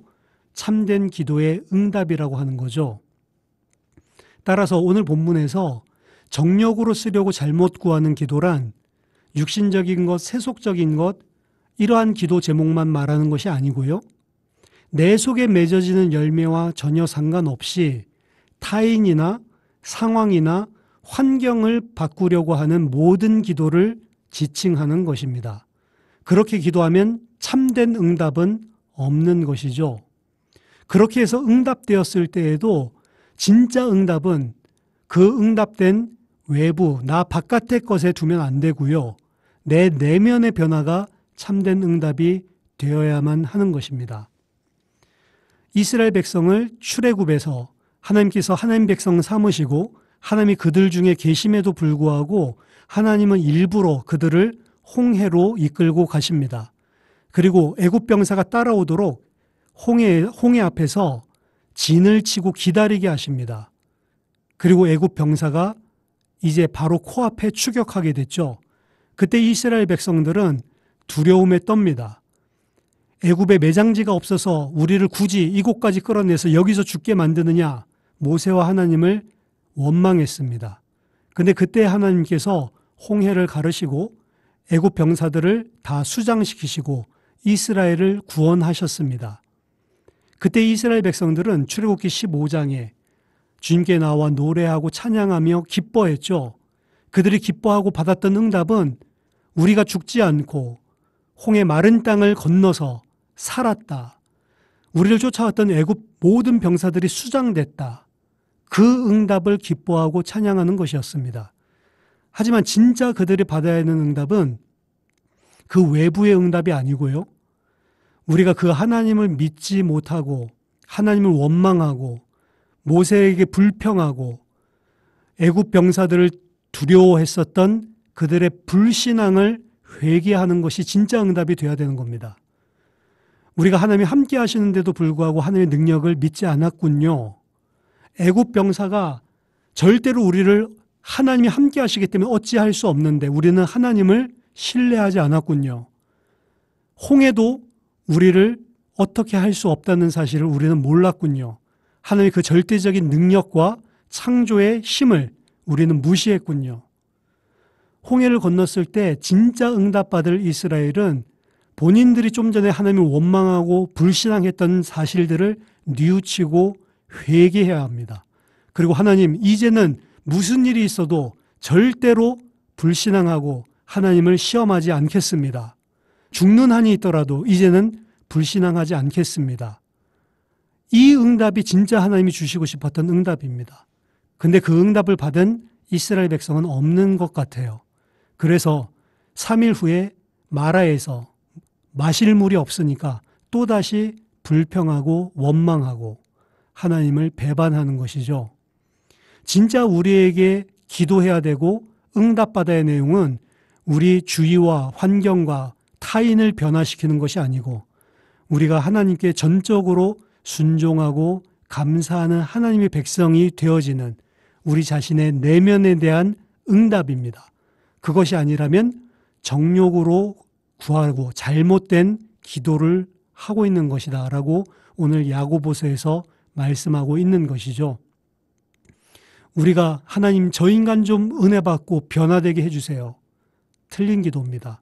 A: 참된 기도의 응답이라고 하는 거죠. 따라서 오늘 본문에서 정욕으로 쓰려고 잘못 구하는 기도란 육신적인 것, 세속적인 것, 이러한 기도 제목만 말하는 것이 아니고요. 내 속에 맺어지는 열매와 전혀 상관없이 타인이나 상황이나 환경을 바꾸려고 하는 모든 기도를 지칭하는 것입니다. 그렇게 기도하면 참된 응답은 없는 것이죠. 그렇게 해서 응답되었을 때에도 진짜 응답은 그 응답된 외부, 나 바깥의 것에 두면 안 되고요. 내 내면의 변화가 참된 응답이 되어야만 하는 것입니다. 이스라엘 백성을 출애굽에서 하나님께서 하나님 백성 삼으시고 하나님이 그들 중에 계심에도 불구하고 하나님은 일부러 그들을 홍해로 이끌고 가십니다. 그리고 애굽 병사가 따라오도록 홍해 앞에서 진을 치고 기다리게 하십니다. 그리고 애굽 병사가 이제 바로 코앞에 추격하게 됐죠. 그때 이스라엘 백성들은 두려움에 떱니다. 애굽에 매장지가 없어서 우리를 굳이 이곳까지 끌어내서 여기서 죽게 만드느냐, 모세와 하나님을 원망했습니다. 근데 그때 하나님께서 홍해를 가르시고 애굽 병사들을 다 수장시키시고 이스라엘을 구원하셨습니다. 그때 이스라엘 백성들은 출애굽기 15장에 주님께 나와 노래하고 찬양하며 기뻐했죠. 그들이 기뻐하고 받았던 응답은 우리가 죽지 않고 홍해 마른 땅을 건너서 살았다. 우리를 쫓아왔던 애굽 모든 병사들이 수장됐다. 그 응답을 기뻐하고 찬양하는 것이었습니다. 하지만 진짜 그들이 받아야 하는 응답은 그 외부의 응답이 아니고요. 우리가 그 하나님을 믿지 못하고 하나님을 원망하고 모세에게 불평하고 애굽 병사들을 두려워했었던 그들의 불신앙을 회개하는 것이 진짜 응답이 되어야 되는 겁니다. 우리가 하나님이 함께 하시는데도 불구하고 하나님의 능력을 믿지 않았군요. 애굽 병사가 절대로 우리를 하나님이 함께 하시기 때문에 어찌할 수 없는데 우리는 하나님을 신뢰하지 않았군요. 홍해도 우리를 어떻게 할 수 없다는 사실을 우리는 몰랐군요. 하나님의 그 절대적인 능력과 창조의 힘을 우리는 무시했군요. 홍해를 건넜을 때 진짜 응답받을 이스라엘은 본인들이 좀 전에 하나님을 원망하고 불신앙했던 사실들을 뉘우치고 회개해야 합니다. 그리고 하나님, 이제는 무슨 일이 있어도 절대로 불신앙하고 하나님을 시험하지 않겠습니다. 죽는 한이 있더라도 이제는 불신앙하지 않겠습니다. 이 응답이 진짜 하나님이 주시고 싶었던 응답입니다. 근데 그 응답을 받은 이스라엘 백성은 없는 것 같아요. 그래서 3일 후에 마라에서 마실 물이 없으니까 또다시 불평하고 원망하고 하나님을 배반하는 것이죠. 진짜 우리에게 기도해야 되고 응답받아야 할 내용은 우리 주위와 환경과 타인을 변화시키는 것이 아니고 우리가 하나님께 전적으로 순종하고 감사하는 하나님의 백성이 되어지는 우리 자신의 내면에 대한 응답입니다. 그것이 아니라면 정욕으로 구하고 잘못된 기도를 하고 있는 것이다 라고 오늘 야고보서에서 말씀하고 있는 것이죠. 우리가 하나님 저 인간 좀 은혜 받고 변화되게 해주세요. 틀린 기도입니다.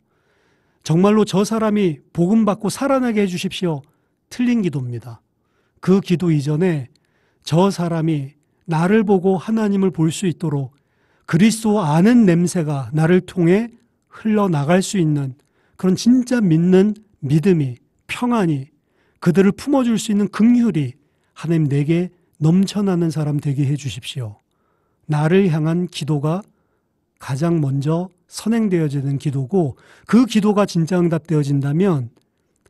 A: 정말로 저 사람이 복음 받고 살아나게 해주십시오. 틀린 기도입니다. 그 기도 이전에 저 사람이 나를 보고 하나님을 볼 수 있도록 그리스도 아는 냄새가 나를 통해 흘러나갈 수 있는 그런 진짜 믿는 믿음이, 평안이, 그들을 품어줄 수 있는 긍휼이 하나님 내게 넘쳐나는 사람 되게 해주십시오. 나를 향한 기도가 가장 먼저 선행되어지는 기도고 그 기도가 진짜 응답되어진다면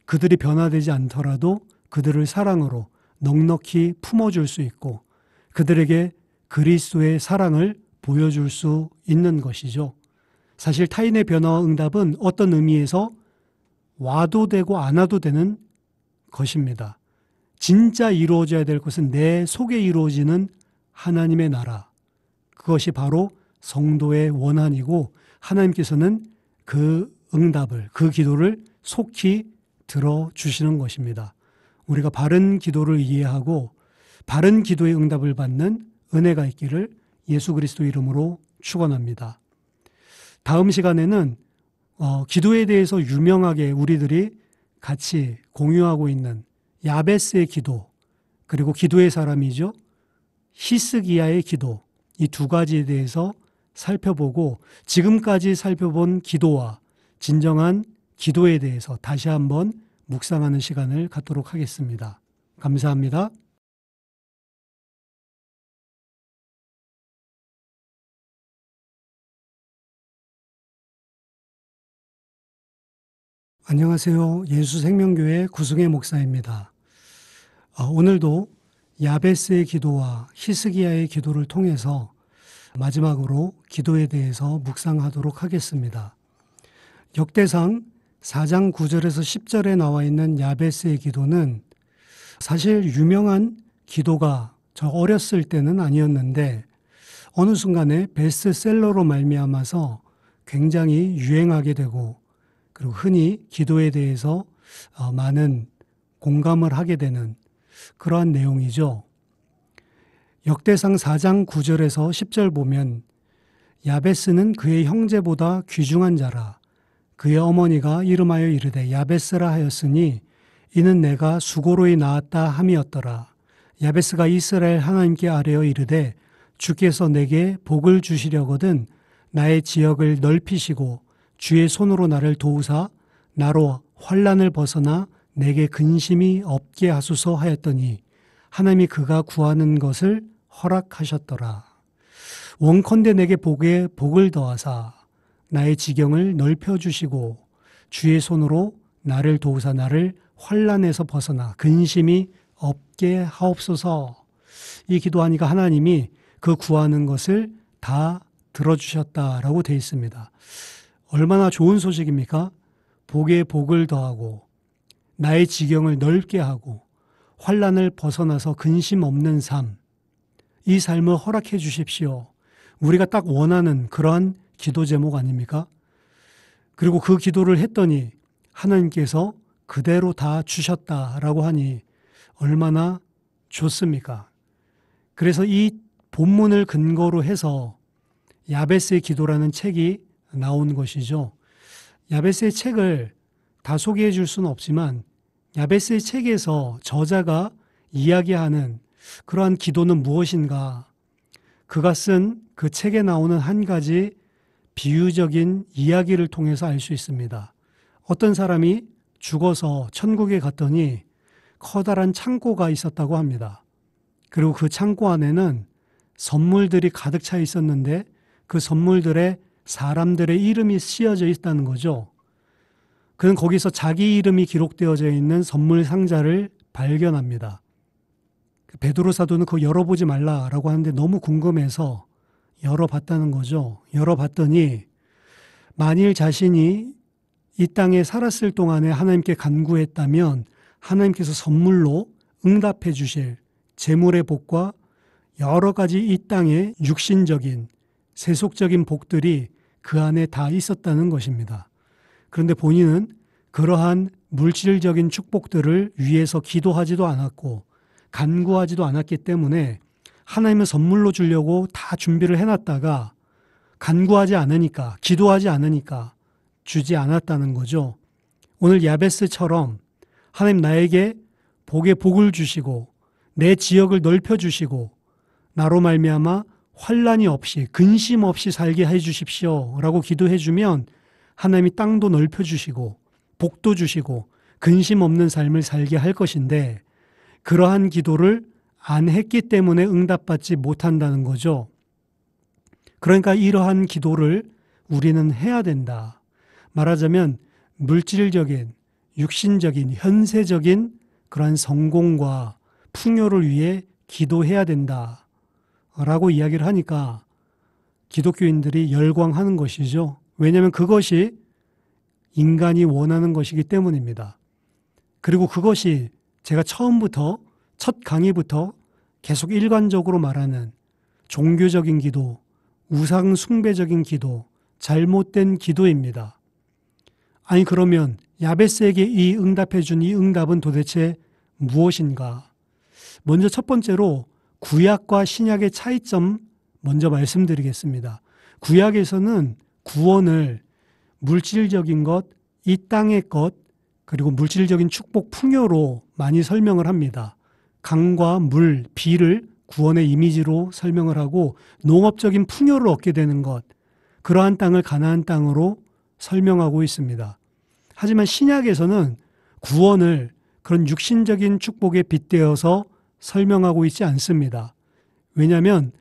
A: 그들이 변화되지 않더라도 그들을 사랑으로 넉넉히 품어줄 수 있고 그들에게 그리스도의 사랑을 보여줄 수 있는 것이죠. 사실 타인의 변화와 응답은 어떤 의미에서 와도 되고 안 와도 되는 것입니다. 진짜 이루어져야 될 것은 내 속에 이루어지는 하나님의 나라. 그것이 바로 성도의 원한이고 하나님께서는 그 응답을, 그 기도를 속히 들어주시는 것입니다. 우리가 바른 기도를 이해하고 바른 기도의 응답을 받는 은혜가 있기를 예수 그리스도 이름으로 축원합니다. 다음 시간에는 기도에 대해서 유명하게 우리들이 같이 공유하고 있는 야베스의 기도, 그리고 기도의 사람이죠. 히스기야의 기도, 이 두 가지에 대해서 살펴보고 지금까지 살펴본 기도와 진정한 기도에 대해서 다시 한번 묵상하는 시간을 갖도록 하겠습니다. 감사합니다. 안녕하세요. 예수생명교회 구승혜 목사입니다. 오늘도 야베스의 기도와 히스기야의 기도를 통해서 마지막으로 기도에 대해서 묵상하도록 하겠습니다. 역대상 4장 9절에서 10절에 나와 있는 야베스의 기도는 사실 유명한 기도가 저 어렸을 때는 아니었는데 어느 순간에 베스트셀러로 말미암아서 굉장히 유행하게 되고 그리고 흔히 기도에 대해서 많은 공감을 하게 되는 그러한 내용이죠. 역대상 4장 9절에서 10절 보면 야베스는 그의 형제보다 귀중한 자라. 그의 어머니가 이름하여 이르되 야베스라 하였으니 이는 내가 수고로이 낳았다 함이었더라. 야베스가 이스라엘 하나님께 아뢰어 이르되 주께서 내게 복을 주시려거든 나의 지역을 넓히시고 주의 손으로 나를 도우사 나로 환난을 벗어나 내게 근심이 없게 하소서 하였더니 하나님이 그가 구하는 것을 허락하셨더라. 원컨대 내게 복을 더하사 나의 지경을 넓혀주시고 주의 손으로 나를 도우사 나를 환난에서 벗어나 근심이 없게 하옵소서. 이 기도하니까 하나님이 그 구하는 것을 다 들어주셨다라고 되어 있습니다. 얼마나 좋은 소식입니까? 복에 복을 더하고 나의 지경을 넓게 하고 환난을 벗어나서 근심 없는 삶, 이 삶을 허락해 주십시오. 우리가 딱 원하는 그러한 기도 제목 아닙니까? 그리고 그 기도를 했더니 하나님께서 그대로 다 주셨다라고 하니 얼마나 좋습니까? 그래서 이 본문을 근거로 해서 야베스의 기도라는 책이 나온 것이죠. 야베스의 책을 다 소개해 줄 수는 없지만 야베스의 책에서 저자가 이야기하는 그러한 기도는 무엇인가? 그가 쓴 그 책에 나오는 한 가지 비유적인 이야기를 통해서 알 수 있습니다. 어떤 사람이 죽어서 천국에 갔더니 커다란 창고가 있었다고 합니다. 그리고 그 창고 안에는 선물들이 가득 차 있었는데 그 선물들에 사람들의 이름이 쓰여져 있다는 거죠. 그는 거기서 자기 이름이 기록되어져 있는 선물 상자를 발견합니다. 베드로 사도는 그거 열어보지 말라라고 하는데 너무 궁금해서 열어봤다는 거죠. 열어봤더니 만일 자신이 이 땅에 살았을 동안에 하나님께 간구했다면 하나님께서 선물로 응답해 주실 재물의 복과 여러 가지 이 땅의 육신적인 세속적인 복들이 그 안에 다 있었다는 것입니다. 그런데 본인은 그러한 물질적인 축복들을 위해서 기도하지도 않았고 간구하지도 않았기 때문에 하나님은 선물로 주려고 다 준비를 해놨다가 간구하지 않으니까, 기도하지 않으니까 주지 않았다는 거죠. 오늘 야베스처럼 하나님 나에게 복에 복을 주시고 내 지역을 넓혀주시고 나로 말미암아 환난이 없이 근심 없이 살게 해주십시오 라고 기도해주면 하나님이 땅도 넓혀주시고 복도 주시고 근심 없는 삶을 살게 할 것인데 그러한 기도를 안 했기 때문에 응답받지 못한다는 거죠. 그러니까 이러한 기도를 우리는 해야 된다. 말하자면 물질적인, 육신적인, 현세적인 그러한 성공과 풍요를 위해 기도해야 된다. 라고 이야기를 하니까 기독교인들이 열광하는 것이죠. 왜냐하면 그것이 인간이 원하는 것이기 때문입니다. 그리고 그것이 제가 처음부터 첫 강의부터 계속 일관적으로 말하는 종교적인 기도, 우상 숭배적인 기도, 잘못된 기도입니다. 아니 그러면 야베스에게 이 응답해 준 이 응답은 도대체 무엇인가? 먼저 첫 번째로 구약과 신약의 차이점 먼저 말씀드리겠습니다. 구약에서는 구원을 물질적인 것, 이 땅의 것, 그리고 물질적인 축복 풍요로 많이 설명을 합니다. 강과 물, 비를 구원의 이미지로 설명을 하고 농업적인 풍요를 얻게 되는 것, 그러한 땅을 가나안 땅으로 설명하고 있습니다. 하지만 신약에서는 구원을 그런 육신적인 축복에 빗대어서 설명하고 있지 않습니다. 왜냐하면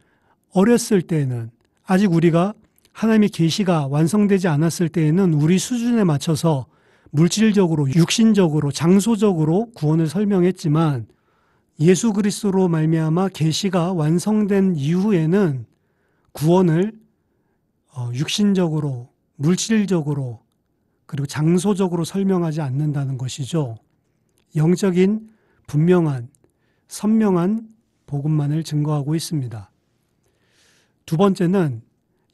A: 어렸을 때에는 아직 우리가 하나님의 계시가 완성되지 않았을 때에는 우리 수준에 맞춰서 물질적으로, 육신적으로, 장소적으로 구원을 설명했지만 예수 그리스도로 말미암아 계시가 완성된 이후에는 구원을 육신적으로, 물질적으로, 그리고 장소적으로 설명하지 않는다는 것이죠. 영적인 분명한, 선명한 복음만을 증거하고 있습니다. 두 번째는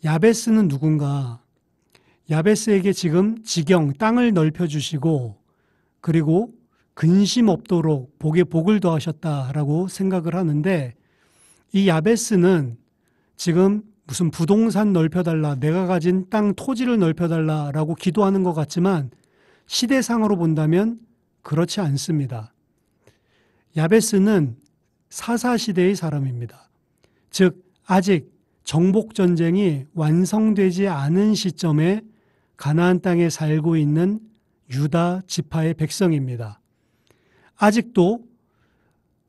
A: 야베스는 누군가? 야베스에게 지금 지경, 땅을 넓혀주시고 그리고 근심 없도록 복에 복을 더하셨다라고 생각을 하는데, 이 야베스는 지금 무슨 부동산 넓혀달라, 내가 가진 땅 토지를 넓혀달라라고 기도하는 것 같지만 시대상으로 본다면 그렇지 않습니다. 야베스는 사사시대의 사람입니다. 즉 아직 정복전쟁이 완성되지 않은 시점에 가나안 땅에 살고 있는 유다 지파의 백성입니다. 아직도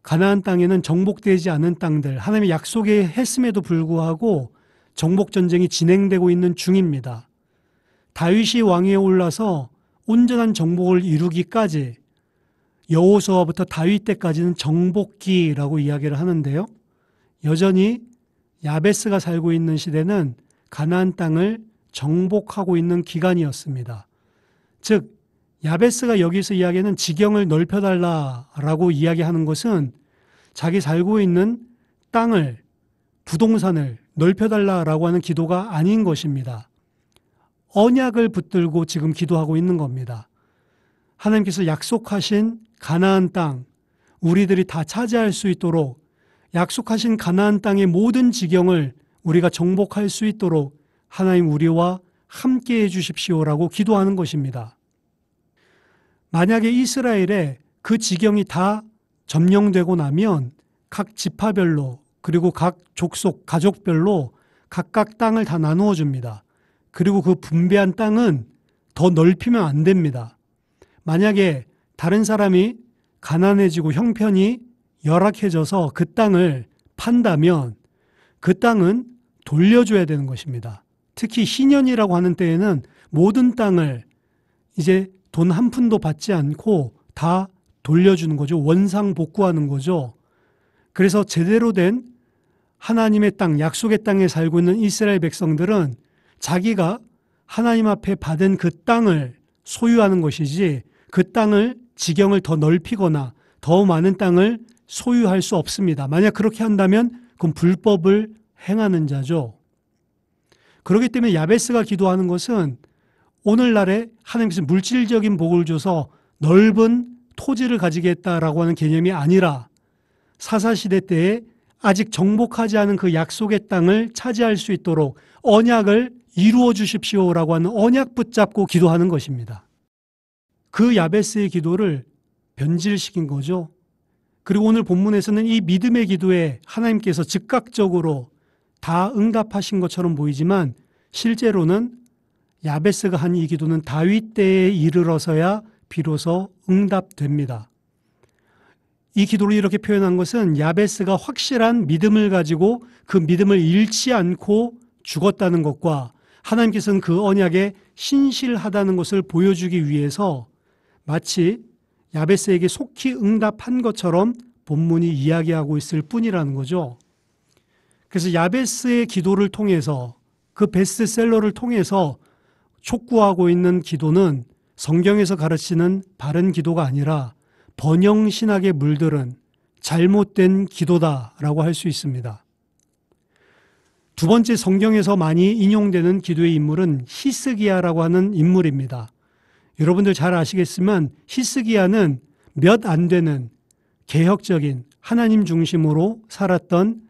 A: 가나안 땅에는 정복되지 않은 땅들, 하나님의 약속에 했음에도 불구하고 정복전쟁이 진행되고 있는 중입니다. 다윗이 왕위에 올라서 온전한 정복을 이루기까지, 여호수아부터 다윗 때까지는 정복기라고 이야기를 하는데요. 여전히 야베스가 살고 있는 시대는 가나안 땅을 정복하고 있는 기간이었습니다. 즉 야베스가 여기서 이야기하는 지경을 넓혀달라라고 이야기하는 것은 자기 살고 있는 땅을, 부동산을 넓혀달라라고 하는 기도가 아닌 것입니다. 언약을 붙들고 지금 기도하고 있는 겁니다. 하나님께서 약속하신 가나안 땅, 우리들이 다 차지할 수 있도록 약속하신 가나안 땅의 모든 지경을 우리가 정복할 수 있도록 하나님 우리와 함께 해 주십시오라고 기도하는 것입니다. 만약에 이스라엘에 그 지경이 다 점령되고 나면 각 지파별로 그리고 각 족속, 가족별로 각각 땅을 다 나누어 줍니다. 그리고 그 분배한 땅은 더 넓히면 안 됩니다. 만약에 다른 사람이 가난해지고 형편이 열악해져서 그 땅을 판다면 그 땅은 돌려줘야 되는 것입니다. 특히 희년이라고 하는 때에는 모든 땅을 이제 돈 한 푼도 받지 않고 다 돌려주는 거죠. 원상복구하는 거죠. 그래서 제대로 된 하나님의 땅, 약속의 땅에 살고 있는 이스라엘 백성들은 자기가 하나님 앞에 받은 그 땅을 소유하는 것이지 그 땅을, 지경을 더 넓히거나 더 많은 땅을 소유할 수 없습니다. 만약 그렇게 한다면 그건 불법을 행하는 자죠. 그렇기 때문에 야베스가 기도하는 것은 오늘날에 하나님께서 물질적인 복을 줘서 넓은 토지를 가지겠다라고 하는 개념이 아니라 사사시대 때에 아직 정복하지 않은 그 약속의 땅을 차지할 수 있도록 언약을 이루어 주십시오라고 하는 언약 붙잡고 기도하는 것입니다. 그 야베스의 기도를 변질시킨 거죠. 그리고 오늘 본문에서는 이 믿음의 기도에 하나님께서 즉각적으로 다 응답하신 것처럼 보이지만 실제로는 야베스가 한 이 기도는 다윗 때에 이르러서야 비로소 응답됩니다. 이 기도를 이렇게 표현한 것은 야베스가 확실한 믿음을 가지고 그 믿음을 잃지 않고 죽었다는 것과 하나님께서는 그 언약에 신실하다는 것을 보여주기 위해서 마치 야베스에게 속히 응답한 것처럼 본문이 이야기하고 있을 뿐이라는 거죠. 그래서 야베스의 기도를 통해서, 그 베스트셀러를 통해서 촉구하고 있는 기도는 성경에서 가르치는 바른 기도가 아니라 번영신학에 물들은 잘못된 기도다라고 할 수 있습니다. 두 번째, 성경에서 많이 인용되는 기도의 인물은 히스기야라고 하는 인물입니다. 여러분들 잘 아시겠지만 히스기야는 몇 안 되는 개혁적인 하나님 중심으로 살았던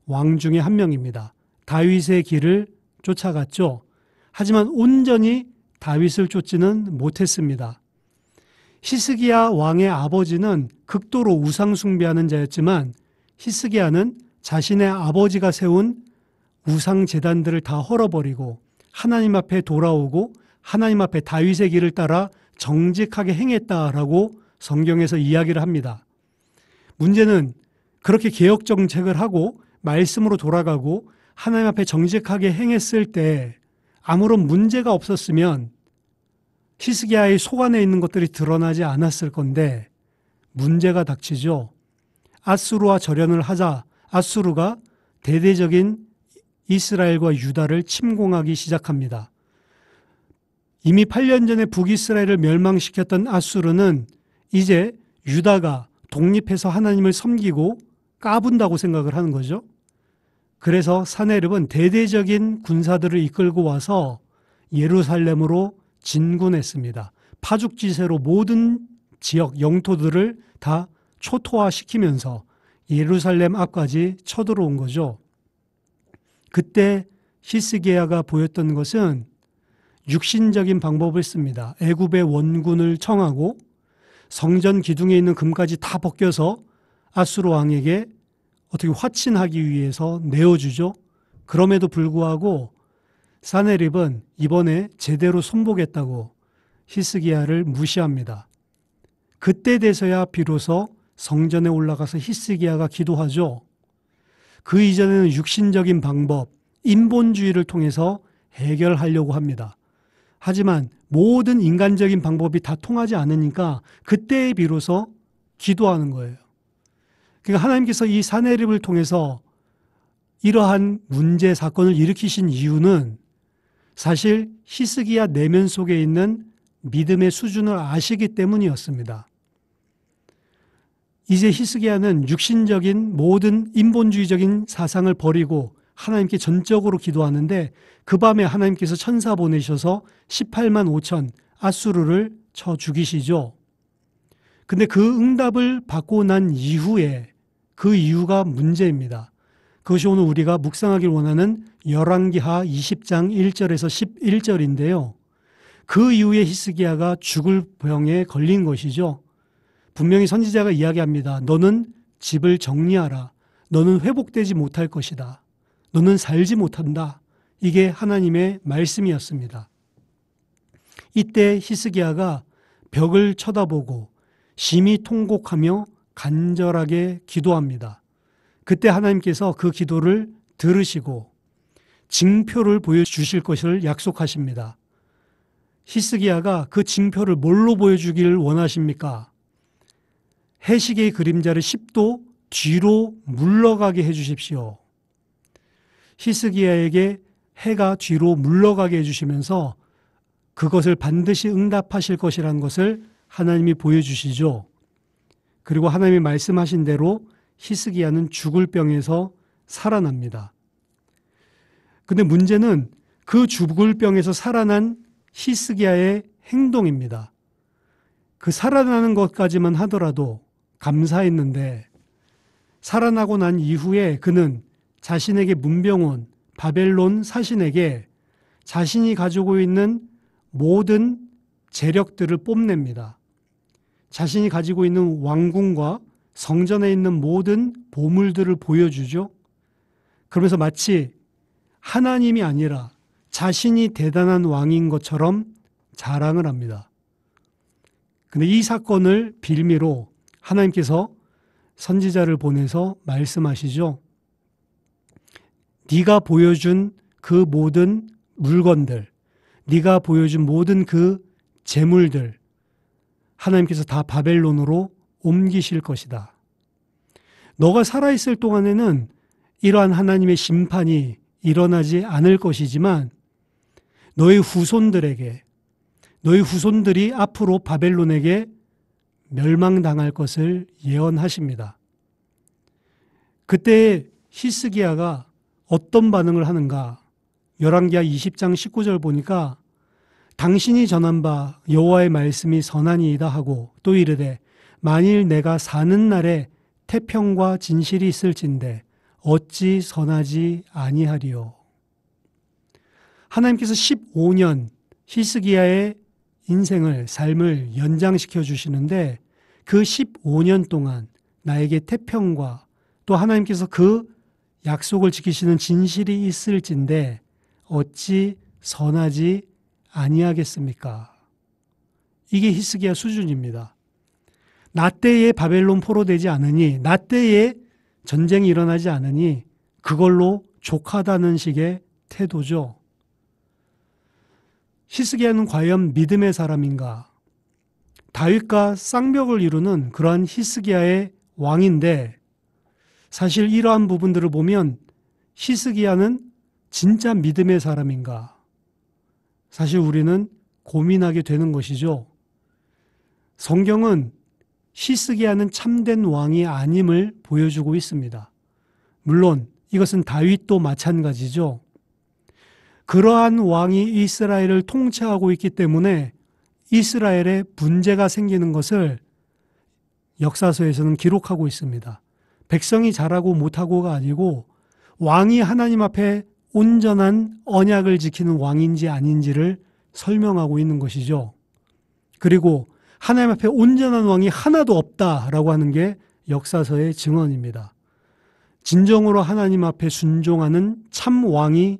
A: 왕 중에 한 명입니다. 다윗의 길을 쫓아갔죠. 하지만 온전히 다윗을 쫓지는 못했습니다. 히스기야 왕의 아버지는 극도로 우상 숭배하는 자였지만 히스기야는 자신의 아버지가 세운 우상 제단들을 다 헐어버리고 하나님 앞에 돌아오고 하나님 앞에 다윗의 길을 따라 정직하게 행했다라고 성경에서 이야기를 합니다. 문제는 그렇게 개혁 정책을 하고 말씀으로 돌아가고 하나님 앞에 정직하게 행했을 때 아무런 문제가 없었으면 히스기야의 속 안에 있는 것들이 드러나지 않았을 건데 문제가 닥치죠. 아수르와 절연을 하자 아수르가 대대적인 이스라엘과 유다를 침공하기 시작합니다. 이미 8년 전에 북이스라엘을 멸망시켰던 아수르는 이제 유다가 독립해서 하나님을 섬기고 까분다고 생각을 하는 거죠. 그래서 사네립은 대대적인 군사들을 이끌고 와서 예루살렘으로 진군했습니다. 파죽지세로 모든 지역 영토들을 다 초토화시키면서 예루살렘 앞까지 쳐들어온 거죠. 그때 히스기야가 보였던 것은 육신적인 방법을 씁니다. 애굽의 원군을 청하고 성전 기둥에 있는 금까지 다 벗겨서 아수르 왕에게 어떻게 화친하기 위해서 내어주죠. 그럼에도 불구하고 사네립은 이번에 제대로 손보겠다고 히스기야를 무시합니다. 그때 돼서야 비로소 성전에 올라가서 히스기야가 기도하죠. 그 이전에는 육신적인 방법, 인본주의를 통해서 해결하려고 합니다. 하지만 모든 인간적인 방법이 다 통하지 않으니까 그때에 비로소 기도하는 거예요. 그러니까 하나님께서 이 사네립을 통해서 이러한 문제 사건을 일으키신 이유는 사실 히스기야 내면 속에 있는 믿음의 수준을 아시기 때문이었습니다. 이제 히스기야는 육신적인 모든 인본주의적인 사상을 버리고 하나님께 전적으로 기도하는데 그 밤에 하나님께서 천사 보내셔서 18만 5천 아수르를 쳐 죽이시죠. 근데 그 응답을 받고 난 이후에 그 이유가 문제입니다. 그것이 오늘 우리가 묵상하길 원하는 열왕기하 20장 1절에서 11절인데요. 그 이후에 히스기야가 죽을 병에 걸린 것이죠. 분명히 선지자가 이야기합니다. 너는 집을 정리하라. 너는 회복되지 못할 것이다. 너는 살지 못한다. 이게 하나님의 말씀이었습니다. 이때 히스기야가 벽을 쳐다보고 심히 통곡하며 간절하게 기도합니다. 그때 하나님께서 그 기도를 들으시고 징표를 보여주실 것을 약속하십니다. 히스기야가 그 징표를 뭘로 보여주기를 원하십니까? 해시계의 그림자를 10도 뒤로 물러가게 해주십시오. 히스기야에게 해가 뒤로 물러가게 해주시면서 그것을 반드시 응답하실 것이라는 것을 하나님이 보여주시죠. 그리고 하나님이 말씀하신 대로 히스기야는 죽을 병에서 살아납니다. 근데 문제는 그 죽을 병에서 살아난 히스기야의 행동입니다. 그 살아나는 것까지만 하더라도 감사했는데 살아나고 난 이후에 그는 자신에게 문병온 바벨론 사신에게 자신이 가지고 있는 모든 재력들을 뽐냅니다. 자신이 가지고 있는 왕궁과 성전에 있는 모든 보물들을 보여주죠. 그러면서 마치 하나님이 아니라 자신이 대단한 왕인 것처럼 자랑을 합니다. 근데 이 사건을 빌미로 하나님께서 선지자를 보내서 말씀하시죠. 네가 보여준 그 모든 물건들, 네가 보여준 모든 그 재물들 하나님께서 다 바벨론으로 옮기실 것이다. 너가 살아있을 동안에는 이러한 하나님의 심판이 일어나지 않을 것이지만 너의 후손들에게, 너희 후손들이 앞으로 바벨론에게 멸망당할 것을 예언하십니다. 그때 히스기야가 어떤 반응을 하는가? 열왕기하 20장 19절 보니까 당신이 전한 바 여호와의 말씀이 선하니이다 하고 또 이르되 만일 내가 사는 날에 태평과 진실이 있을진데 어찌 선하지 아니하리요. 하나님께서 15년 히스기야의 인생을, 삶을 연장시켜 주시는데 그 15년 동안 나에게 태평과 또 하나님께서 그 약속을 지키시는 진실이 있을진데 어찌 선하지 아니하겠습니까? 이게 히스기야 수준입니다. 나 때에 바벨론 포로되지 않으니, 나 때에 전쟁이 일어나지 않으니 그걸로 족하다는 식의 태도죠. 히스기야는 과연 믿음의 사람인가? 다윗과 쌍벽을 이루는 그러한 히스기야의 왕인데, 사실 이러한 부분들을 보면 히스기야는 진짜 믿음의 사람인가? 사실 우리는 고민하게 되는 것이죠. 성경은 히스기야는 참된 왕이 아님을 보여주고 있습니다. 물론 이것은 다윗도 마찬가지죠. 그러한 왕이 이스라엘을 통치하고 있기 때문에 이스라엘에 문제가 생기는 것을 역사서에서는 기록하고 있습니다. 백성이 잘하고 못하고가 아니고 왕이 하나님 앞에 온전한 언약을 지키는 왕인지 아닌지를 설명하고 있는 것이죠. 그리고 하나님 앞에 온전한 왕이 하나도 없다라고 하는 게 역사서의 증언입니다. 진정으로 하나님 앞에 순종하는 참 왕이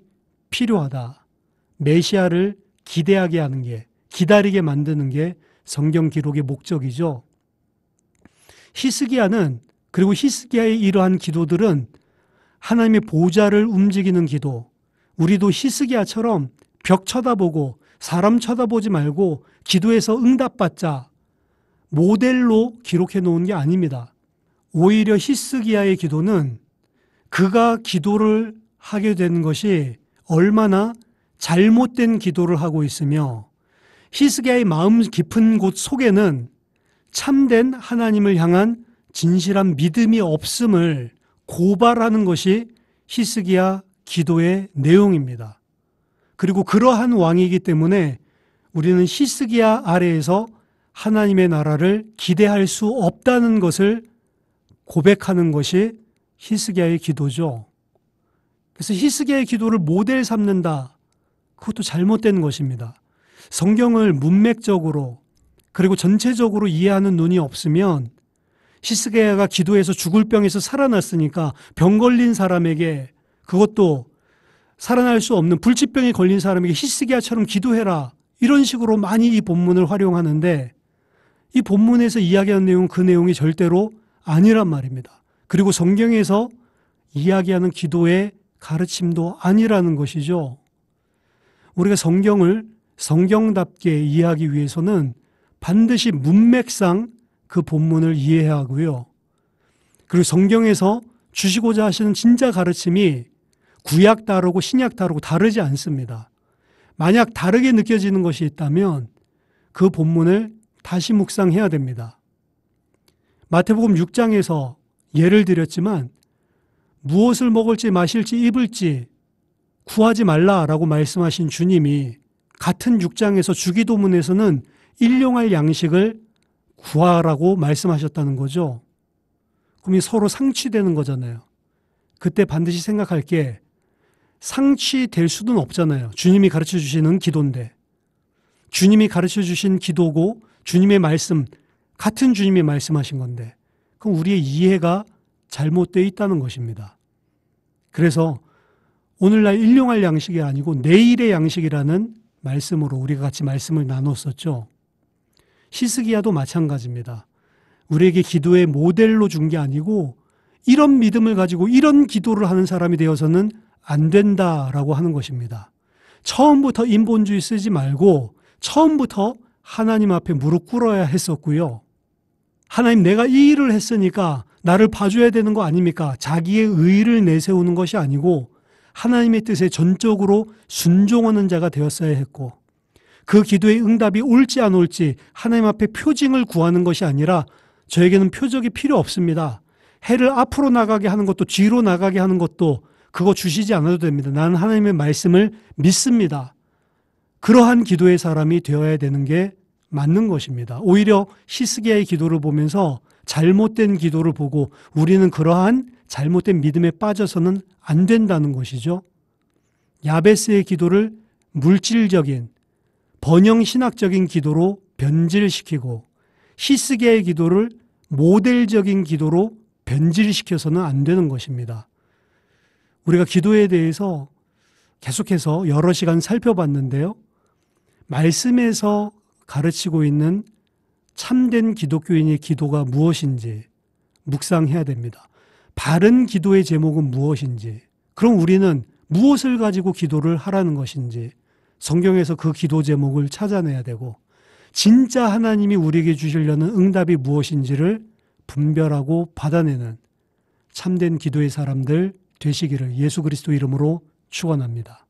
A: 필요하다. 메시아를 기대하게 하는 게, 기다리게 만드는 게 성경 기록의 목적이죠. 히스기야는, 그리고 히스기야의 이러한 기도들은 하나님의 보좌를 움직이는 기도, 우리도 히스기야처럼 벽 쳐다보고 사람 쳐다보지 말고 기도해서 응답받자 모델로 기록해 놓은 게 아닙니다. 오히려 히스기야의 기도는 그가 기도를 하게 되는 것이 얼마나 잘못된 기도를 하고 있으며 히스기야의 마음 깊은 곳 속에는 참된 하나님을 향한 진실한 믿음이 없음을 고발하는 것이 히스기야 기도의 내용입니다. 그리고 그러한 왕이기 때문에 우리는 히스기야 아래에서 하나님의 나라를 기대할 수 없다는 것을 고백하는 것이 히스기야의 기도죠. 그래서 히스기야의 기도를 모델 삼는다. 그것도 잘못된 것입니다. 성경을 문맥적으로 그리고 전체적으로 이해하는 눈이 없으면 히스기야가 기도해서 죽을 병에서 살아났으니까 병 걸린 사람에게, 그것도 살아날 수 없는 불치병에 걸린 사람에게 히스기야처럼 기도해라, 이런 식으로 많이 이 본문을 활용하는데 이 본문에서 이야기하는 내용은 그 내용이 절대로 아니란 말입니다. 그리고 성경에서 이야기하는 기도의 가르침도 아니라는 것이죠. 우리가 성경을 성경답게 이해하기 위해서는 반드시 문맥상 그 본문을 이해해야 하고요. 그리고 성경에서 주시고자 하시는 진짜 가르침이 구약 다르고 신약 다르고 다르지 않습니다. 만약 다르게 느껴지는 것이 있다면 그 본문을 다시 묵상해야 됩니다. 마태복음 6장에서 예를 드렸지만 무엇을 먹을지 마실지 입을지 구하지 말라라고 말씀하신 주님이 같은 6장에서 주기도문에서는 일용할 양식을 구하라고 말씀하셨다는 거죠. 그럼 이 서로 상취되는 거잖아요. 그때 반드시 생각할 게 상취될 수는 없잖아요. 주님이 가르쳐 주시는 기도인데, 주님이 가르쳐 주신 기도고 주님의 말씀, 같은 주님이 말씀하신 건데, 그럼 우리의 이해가 잘못되어 있다는 것입니다. 그래서 오늘날 일용할 양식이 아니고 내일의 양식이라는 말씀으로 우리가 같이 말씀을 나눴었죠. 히스기야도 마찬가지입니다. 우리에게 기도의 모델로 준 게 아니고 이런 믿음을 가지고 이런 기도를 하는 사람이 되어서는 안 된다라고 하는 것입니다. 처음부터 인본주의 쓰지 말고 처음부터 하나님 앞에 무릎 꿇어야 했었고요. 하나님, 내가 이 일을 했으니까 나를 봐줘야 되는 거 아닙니까? 자기의 의의를 내세우는 것이 아니고 하나님의 뜻에 전적으로 순종하는 자가 되었어야 했고, 그 기도의 응답이 올지 안 올지 하나님 앞에 표징을 구하는 것이 아니라 저에게는 표적이 필요 없습니다. 해를 앞으로 나가게 하는 것도 뒤로 나가게 하는 것도 그거 주시지 않아도 됩니다. 나는 하나님의 말씀을 믿습니다. 그러한 기도의 사람이 되어야 되는 게 맞는 것입니다. 오히려 히스기야의 기도를 보면서 잘못된 기도를 보고 우리는 그러한 잘못된 믿음에 빠져서는 안 된다는 것이죠. 야베스의 기도를 물질적인 번영 신학적인 기도로 변질시키고 히스기야의 기도를 모델적인 기도로 변질시켜서는 안 되는 것입니다. 우리가 기도에 대해서 계속해서 여러 시간 살펴봤는데요. 말씀에서 가르치고 있는 참된 기독교인의 기도가 무엇인지 묵상해야 됩니다. 바른 기도의 제목은 무엇인지, 그럼 우리는 무엇을 가지고 기도를 하라는 것인지 성경에서 그 기도 제목을 찾아내야 되고, 진짜 하나님이 우리에게 주시려는 응답이 무엇인지를 분별하고 받아내는 참된 기도의 사람들 되시기를 예수 그리스도 이름으로 축원합니다.